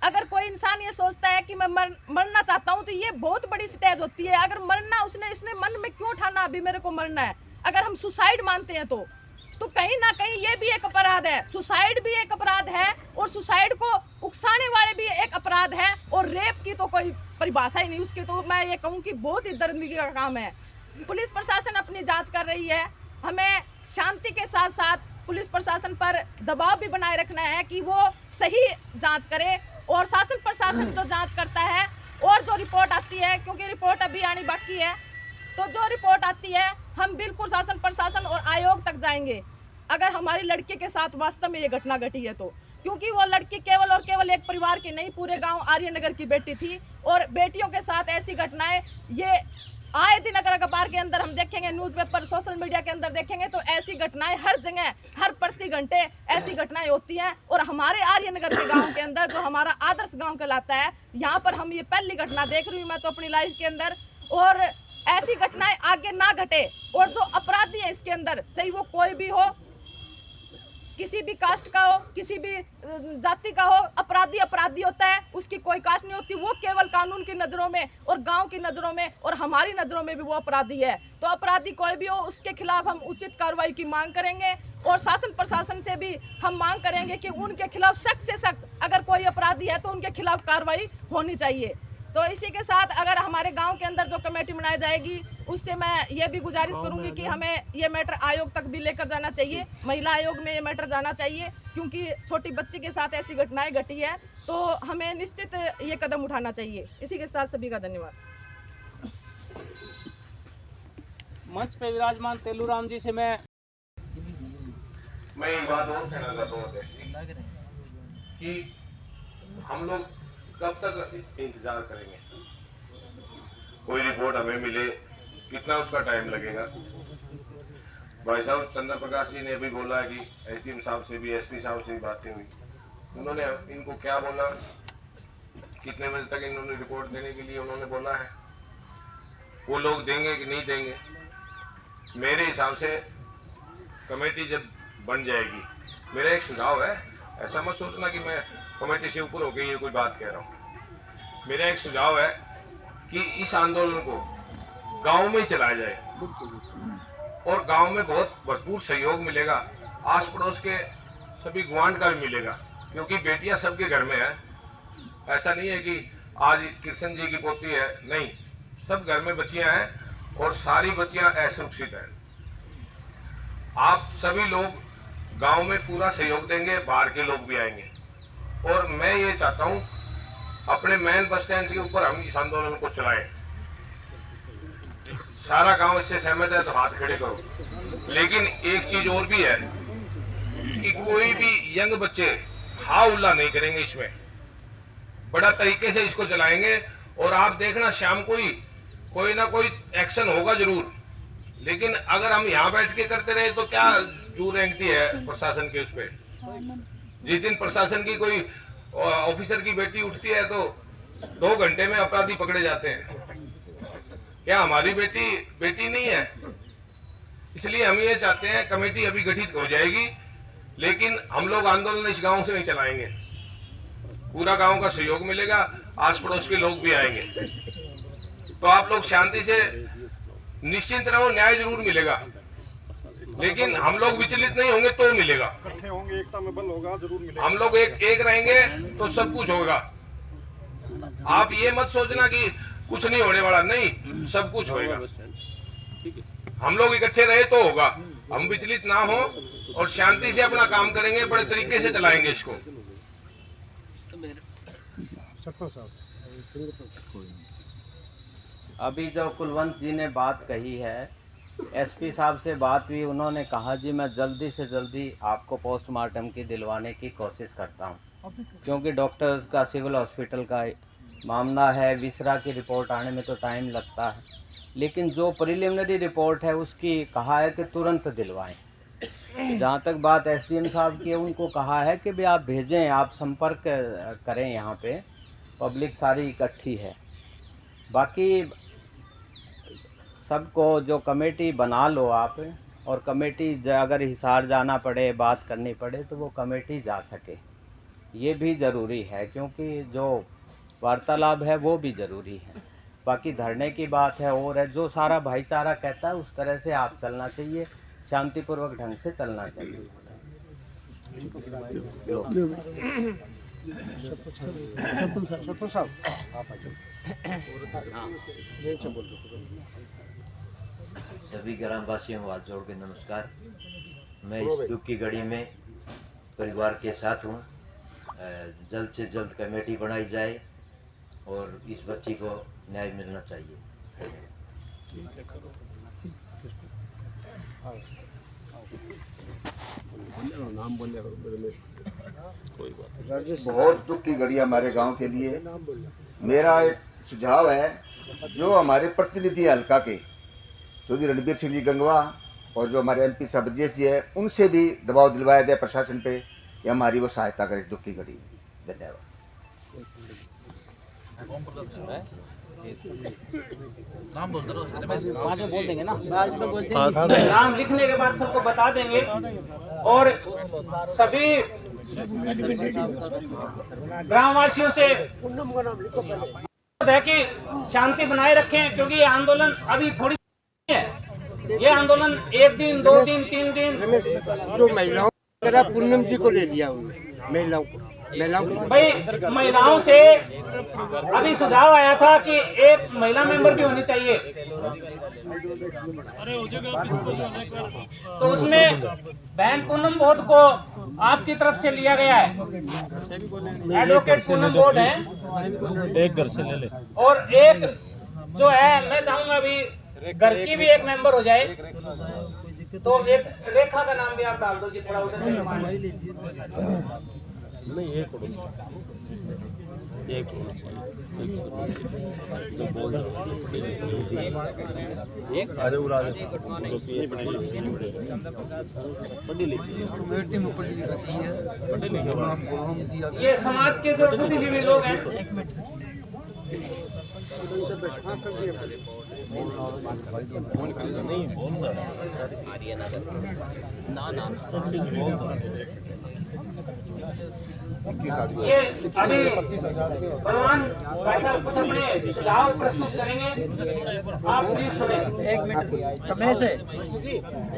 अगर कोई इंसान ये सोचता है कि मैं मरना चाहता हूँ तो ये बहुत बड़ी स्टेज होती है। अगर मरना उसने मन में क्यों ठाना अभी मेरे को मरना है, अगर हम सुसाइड मानते हैं तो कहीं ना कहीं ये भी एक अपराध है, सुसाइड भी एक अपराध है और सुसाइड को उकसाने वाले भी एक अपराध है, और रेप की तो कोई परिभाषा ही नहीं उसकी। तो मैं ये कहूँ कि बहुत ही दर्दनाक का काम है। पुलिस प्रशासन अपनी जांच कर रही है, हमें शांति के साथ साथ पुलिस प्रशासन पर दबाव भी बनाए रखना है कि वो सही जांच करे, और शासन प्रशासन जो जांच करता है और जो रिपोर्ट आती है, क्योंकि रिपोर्ट अभी आनी बाकी है, तो जो रिपोर्ट आती है हम बिल्कुल शासन प्रशासन और आयोग तक जाएंगे अगर हमारी लड़की के साथ वास्तव में ये घटना घटी है तो। क्योंकि वो लड़की केवल और केवल एक परिवार की नहीं, पूरे गांव आर्यनगर की बेटी थी, और बेटियों के साथ ऐसी घटनाएं ये आए दिन अगर अखबार के अंदर हम देखेंगे, न्यूज़पेपर, सोशल मीडिया के अंदर देखेंगे तो ऐसी घटनाएं हर जगह, हर प्रति घंटे ऐसी घटनाएं होती हैं। और हमारे आर्यनगर के गांव के अंदर, जो हमारा आदर्श गांव कहलाता है, यहाँ पर हम ये पहली घटना देख रही हूँ मैं तो अपनी लाइफ के अंदर। और ऐसी घटनाएं आगे ना घटे। और जो अपराधी है इसके अंदर, चाहे वो कोई भी हो, किसी भी कास्ट का हो, किसी भी जाति का हो, अपराधी अपराधी होता है, उसकी कोई कास्ट नहीं होती। वो केवल कानून की नज़रों में और गांव की नज़रों में और हमारी नज़रों में भी वो अपराधी है। तो अपराधी कोई भी हो, उसके खिलाफ हम उचित कार्रवाई की मांग करेंगे। और शासन प्रशासन से भी हम मांग करेंगे कि उनके खिलाफ सख्त से सख्त, अगर कोई अपराधी है तो उनके खिलाफ कार्रवाई होनी चाहिए। तो इसी के साथ अगर हमारे गांव के अंदर जो कमेटी बनाई जाएगी, उससे मैं ये भी गुजारिश करूंगी कि हमें ये मैटर आयोग तक भी लेकर जाना चाहिए, महिला आयोग में ये मैटर जाना चाहिए, क्योंकि छोटी बच्ची के साथ ऐसी घटनाएं घटी है तो हमें निश्चित ये कदम उठाना चाहिए। इसी के साथ सभी का धन्यवाद। मंच पे विराजमान तेलूराम जी से मैं एक बात और कहना चाहता हूँ अध्यक्ष जी, कि हम लोग कब तक इंतजार करेंगे? कोई रिपोर्ट हमें मिले, कितना उसका टाइम लगेगा? भाई साहब चंद्र प्रकाश जी ने अभी बोला है कि एसडीएम साहब से भी, एसपी साहब से भी बातें हुई। उन्होंने इनको क्या बोला, कितने बजे तक इन्होंने रिपोर्ट देने के लिए उन्होंने बोला है? वो लोग देंगे कि नहीं देंगे? मेरे हिसाब से कमेटी जब बन जाएगी, मेरा एक सुझाव है, ऐसा मत सोचना कि मैं कमेटी से ऊपर होकर ये कोई बात कह रहा हूँ। मेरा एक सुझाव है कि इस आंदोलन को गांव में ही चलाया जाए और गांव में बहुत भरपूर सहयोग मिलेगा, आस पड़ोस के सभी गुआंढ का भी मिलेगा, क्योंकि बेटियां सबके घर में है। ऐसा नहीं है कि आज कृष्ण जी की पोती है, नहीं, सब घर में बच्चियां हैं और सारी बच्चियां असुरक्षित हैं। आप सभी लोग गांव में पूरा सहयोग देंगे, बाहर के लोग भी आएंगे। और मैं ये चाहता हूं अपने मेन बस स्टैंड के ऊपर हम इस आंदोलन को चलाएं। सारा गांव इससे सहमत है तो हाथ खड़े करो। लेकिन एक चीज और भी है कि कोई भी यंग बच्चे हा उल्ला नहीं करेंगे, इसमें बड़ा तरीके से इसको चलाएंगे। और आप देखना शाम को ही कोई ना कोई एक्शन होगा जरूर। लेकिन अगर हम यहाँ बैठ के करते रहे तो क्या जू रेंगती है प्रशासन के उस पर? जिस दिन प्रशासन की कोई ऑफिसर की बेटी उठती है तो 2 घंटे में अपराधी पकड़े जाते हैं। क्या हमारी बेटी नहीं है? इसलिए हम ये चाहते हैं, कमेटी अभी गठित हो जाएगी, लेकिन हम लोग आंदोलन इस गांव से नहीं चलाएंगे। पूरा गांव का सहयोग मिलेगा, आस पड़ोस के लोग भी आएंगे। तो आप लोग शांति से निश्चिंत रहो, न्याय जरूर मिलेगा, लेकिन हम लोग विचलित नहीं होंगे तो मिलेगा। इकट्ठे होंगे, एकता में बल होगा, जरूर मिलेगा। हम लोग एक रहेंगे तो सब कुछ होगा। आप ये मत सोचना कि कुछ नहीं होने वाला, नहीं, सब कुछ होगा। हम लोग इकट्ठे रहे तो होगा। हम विचलित ना हो और शांति से अपना काम करेंगे, बड़े तरीके से चलाएंगे इसको। अभी जो कुलवंत जी ने बात कही है, एसपी साहब से बात हुई, उन्होंने कहा जी मैं जल्दी से जल्दी आपको पोस्टमार्टम की दिलवाने की कोशिश करता हूं, क्योंकि डॉक्टर्स का, सिविल हॉस्पिटल का मामला है, विसरा की रिपोर्ट आने में तो टाइम लगता है। लेकिन जो प्रिलिमिनरी रिपोर्ट है उसकी कहा है कि तुरंत दिलवाएं। जहाँ तक बात एसडीएम साहब की है, उनको कहा है कि भाई आप भेजें, आप संपर्क करें, यहाँ पे पब्लिक सारी इकट्ठी है। बाकी सबको जो कमेटी बना लो आप, और कमेटी अगर हिसार जाना पड़े, बात करनी पड़े तो वो कमेटी जा सके, ये भी ज़रूरी है, क्योंकि जो वार्तालाप है वो भी ज़रूरी है। बाकी धरने की बात है और है, जो सारा भाईचारा कहता है उस तरह से आप चलना चाहिए, शांतिपूर्वक ढंग से चलना चाहिए। सभी ग्रामवासियों को हाथ जोड़ के नमस्कार। मैं इस दुख की घड़ी में परिवार के साथ हूँ। जल्द से जल्द कमेटी बनाई जाए और इस बच्ची को न्याय मिलना चाहिए। बहुत दुख की घड़ी हमारे गांव के लिए। मेरा एक सुझाव है जो हमारे प्रतिनिधि हल्का के चौधरी रणबीर सिंह जी गंगवा और जो हमारे MP साहब ब्रजेश जी है, उनसे भी दबाव दिलवाया जाए प्रशासन पे कि हमारी वो सहायता करें इस दुख की घड़ी में। धन्यवाद। बाद में बोल देंगे ना, नाम लिखने के बाद सबको बता देंगे। और सभी ग्रामवासियों से है कि शांति बनाए रखें, क्योंकि ये आंदोलन अभी थोड़ी है। ये आंदोलन 1 दिन 2 दिन 3 दिन जो महिलाओं पूनम जी को ले लिया उन्होंने, महिलाओं को भाई महिलाओं से अभी सुझाव आया था कि एक महिला मेंबर भी होनी चाहिए, तो उसमें बहन पूनम बोध को आपकी तरफ से लिया गया है। एडवोकेट पूनम बोध है, एक घर से ले ले। और एक जो है, मैं चाहूंगा अभी घर की भी एक मेंबर हो जाए, तो एक रेखा का नाम भी आप डाल दो जी, थोड़ा उधर से नहीं, एक ये समाज के जो बुद्धिजीवी लोग हैं, ये अभी भगवान वैसा कुछ अपने सुझाव प्रस्तुत करेंगे, आप प्लीज सुने। 1 मिनट मैं से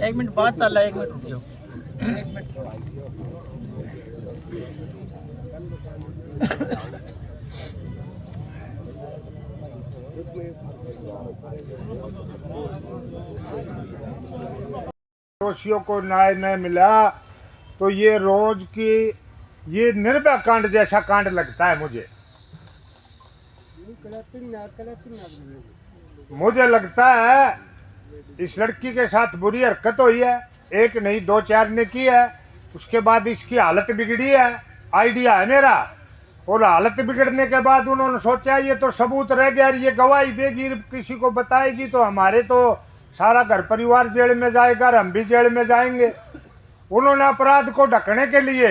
1 मिनट बात चल रहा है, 1 मिनट रुक जाओ। दोषियों को न्याय न मिला तो ये रोज की ये निर्भया कांड जैसा कांड लगता है मुझे लगता है इस लड़की के साथ बुरी हरकत हुई है, एक नहीं 2-4 ने की है। उसके बाद इसकी हालत बिगड़ी है, आइडिया है मेरा। और हालत बिगड़ने के बाद उन्होंने सोचा ये तो सबूत रह गया, ये गवाही देगी, किसी को बताएगी तो हमारे तो सारा घर परिवार जेल में जाएगा, हम भी जेल में जाएंगे। उन्होंने अपराध को ढकने के लिए,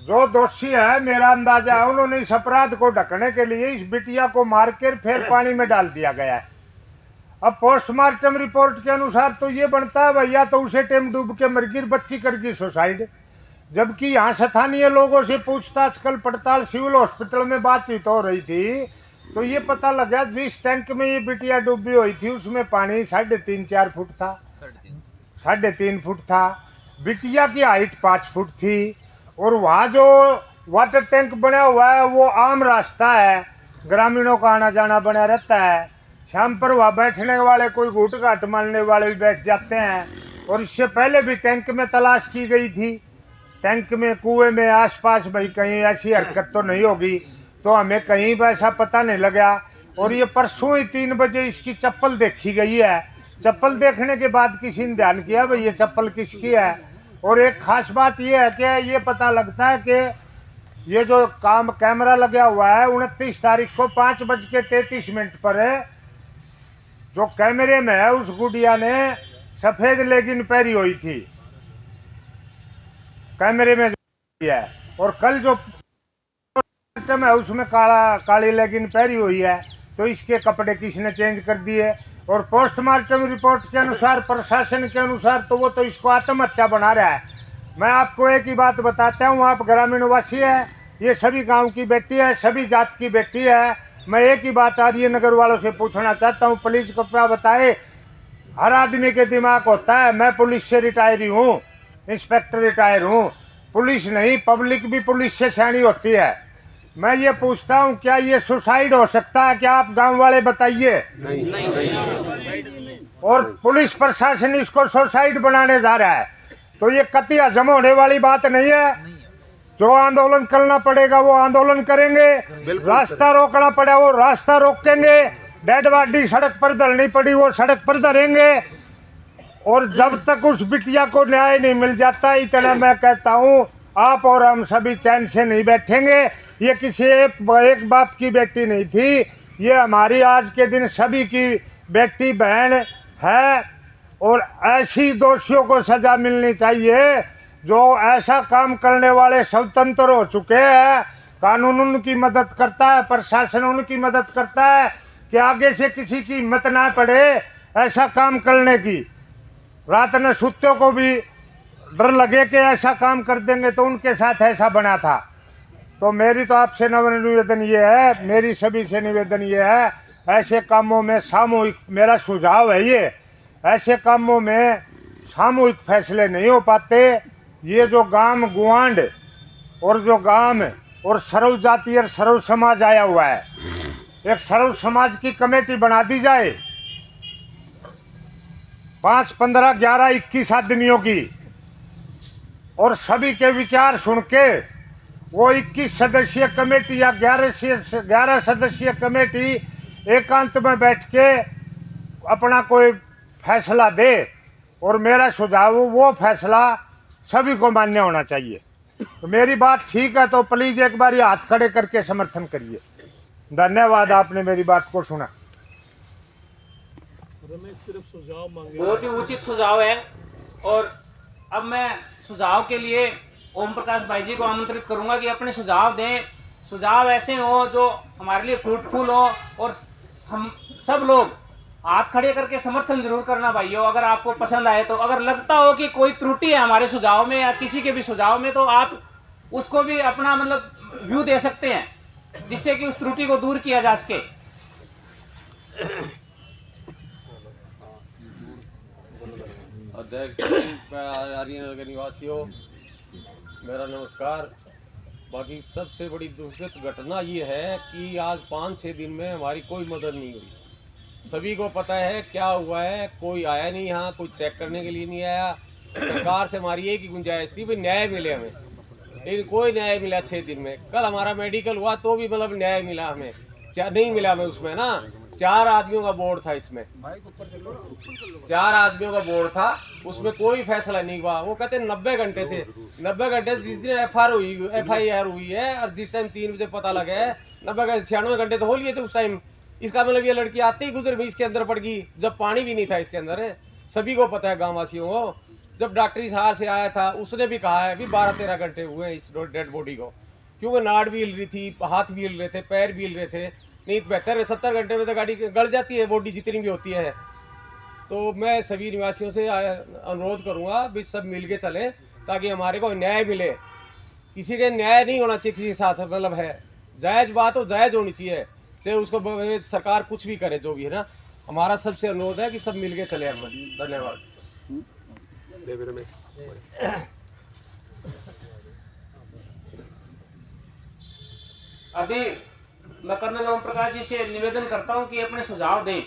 जो दोषी है मेरा अंदाजा है, उन्होंने इस अपराध को ढकने के लिए इस बिटिया को मार कर फिर पानी में डाल दिया गया है। अब पोस्टमार्टम रिपोर्ट के अनुसार तो ये बनता है भैया तो उसे टेम डूब के मर गई, बच्ची कर गई सुसाइड। जबकि यहाँ स्थानीय लोगों से पूछताछ कल पड़ताल सिविल हॉस्पिटल में बातचीत हो रही थी तो ये पता लगा जिस टैंक में ये बिटिया डूबी हुई थी उसमें पानी 3.5-4 फुट था, 3.5 फुट था। बिटिया की हाइट 5 फुट थी। और वहाँ जो वाटर टैंक बना हुआ है वो आम रास्ता है, ग्रामीणों का आना जाना बना रहता है। शाम पर वहाँ बैठने वाले कोई घूट घाट मारने वाले भी बैठ जाते हैं। और इससे पहले भी टैंक में तलाश की गई थी, टैंक में कुएं में आसपास भाई कहीं ऐसी हरकत तो नहीं होगी, तो हमें कहीं भी ऐसा पता नहीं लगा। और ये परसों ही 3 बजे इसकी चप्पल देखी गई है। चप्पल देखने के बाद किसी ने ध्यान किया भाई ये चप्पल किसकी है। और एक खास बात ये है कि ये पता लगता है कि ये जो कैमरा लगा हुआ है 29 तारीख को 5:33 पर है, जो कैमरे में है उस गुड़िया ने सफ़ेद लेगिन पहनी हुई थी, कैमरे में जो है। और कल जो है उसमें काली लेगिन पहनी हुई है, तो इसके कपड़े किसने चेंज कर दिए। और पोस्टमार्टम रिपोर्ट के अनुसार, प्रशासन के अनुसार तो वो तो इसको आत्महत्या बना रहा है। मैं आपको एक ही बात बताता हूँ, आप ग्रामीणवासी है, ये सभी गांव की बेटी है, सभी जात की बेटी है। मैं एक ही बात आर्य नगर वालों से पूछना चाहता हूँ, पुलिस को क्या बताए। हर आदमी के दिमाग होता है, मैं पुलिस से रिटायर हूँ, इंस्पेक्टर रिटायर हूँ, पुलिस नहीं पब्लिक भी पुलिस से सैनी होती है। मैं ये पूछता हूँ क्या ये सुसाइड हो सकता है? क्या आप गांव वाले बताइए? नहीं। और पुलिस प्रशासन इसको सुसाइड बनाने जा रहा है, तो ये कतई हजम होने वाली बात नहीं है। जो आंदोलन करना पड़ेगा वो आंदोलन करेंगे, रास्ता रोकना पड़े वो रास्ता रोकेंगे, डेड बॉडी सड़क पर धरनी पड़ी वो सड़क पर धरेंगे। और जब तक उस बिटिया को न्याय नहीं मिल जाता, इतना मैं कहता हूँ आप और हम सभी चैन से नहीं बैठेंगे। ये किसी एक बाप की बेटी नहीं थी, ये हमारी आज के दिन सभी की बेटी बहन है और ऐसी दोषियों को सजा मिलनी चाहिए जो ऐसा काम करने वाले स्वतंत्र हो चुके हैं। कानून उनकी मदद करता है, प्रशासन उनकी मदद करता है कि आगे से किसी की हिम्मत ना पड़े ऐसा काम करने की। रात में सुत्तों को भी डर लगे कि ऐसा काम कर देंगे तो उनके साथ ऐसा बना था। तो मेरी तो आपसे निवेदन ये है, मेरी सभी से निवेदन ये है, ऐसे कामों में सामूहिक, मेरा सुझाव है ये, ऐसे कामों में सामूहिक फैसले नहीं हो पाते। ये जो गांव गुआंड और जो गांव और सर्व जाति और सर्व समाज आया हुआ है, एक सर्व समाज की कमेटी बना दी जाए, 5, 15, 11, 21 आदमियों की, और सभी के विचार सुन के वो 21 सदस्यीय कमेटी या 11 सदस्यीय कमेटी एकांत में बैठ के अपना कोई फैसला दे। और मेरा सुझाव वो फैसला सभी को मान्य होना चाहिए। तो मेरी बात ठीक है तो प्लीज एक बार हाथ खड़े करके समर्थन करिए। धन्यवाद, आपने मेरी बात को सुना। सिर्फ सुझाव मांगे। बहुत ही उचित सुझाव है। और अब मैं सुझाव के लिए ओम प्रकाश भाई जी को आमंत्रित करूंगा कि अपने सुझाव दें। सुझाव ऐसे हो जो हमारे लिए फ्रूटफुल हो और सब लोग हाथ खड़े करके समर्थन जरूर करना भाइयों, अगर आपको पसंद आए तो। अगर लगता हो कि कोई त्रुटि है हमारे सुझाव में या किसी के भी सुझाव में तो आप उसको भी अपना मतलब व्यू दे सकते हैं, जिससे कि उस त्रुटि को दूर किया जा सके। अध्यक्ष, आर्यनगर के निवासियों, मेरा नमस्कार। बाकी सबसे बड़ी दुखद घटना ये है कि आज 5-6 दिन में हमारी कोई मदद नहीं हुई। सभी को पता है क्या हुआ है, कोई आया नहीं यहाँ, कोई चेक करने के लिए नहीं आया। सरकार से हमारी एक ही गुंजाइश थी, भाई न्याय मिले हमें, लेकिन कोई न्याय मिला 6 दिन में। कल हमारा मेडिकल हुआ तो भी मतलब न्याय मिला हमें, नहीं मिला हमें उसमें ना। 4 आदमियों का बोर्ड था, इसमें 4 आदमियों का बोर्ड था, उसमें कोई फैसला नहीं हुआ। वो कहते 90 घंटे से जिस दिन FIR हुई है और जिस टाइम 3 बजे पता लगा है, 96 घंटे तो हो लिए थे उस टाइम। इसका मतलब ये लड़की आते ही गुजर गई, इसके अंदर पड़ गई, जब पानी भी नहीं था इसके अंदर है। सभी को पता है गाँव वासियों को। जब डॉक्टर इजहार से आया था उसने भी कहा है भी 12-13 घंटे हुए हैं इस डेड बॉडी को, क्योंकि नाड़ भी हिल रही थी, हाथ भी हिल रहे थे, पैर भी हिल रहे थे। नहीं 72-70 घंटे में तो गाड़ी गल जाती है, बॉडी जितनी भी होती है। तो मैं सभी निवासियों से अनुरोध करूँगा भी सब मिल के चलें ताकि हमारे को न्याय मिले। किसी के न्याय नहीं होना चाहिए, किसी के साथ मतलब है जायज़ बात हो, जायज़ होनी चाहिए, से उसको सरकार कुछ भी करे जो भी है ना। हमारा सबसे अनुरोध है कि सब मिल के चले हम। धन्यवाद। अभी मैं कर्नल ओम प्रकाश जी से निवेदन करता हूं कि अपने सुझाव दें।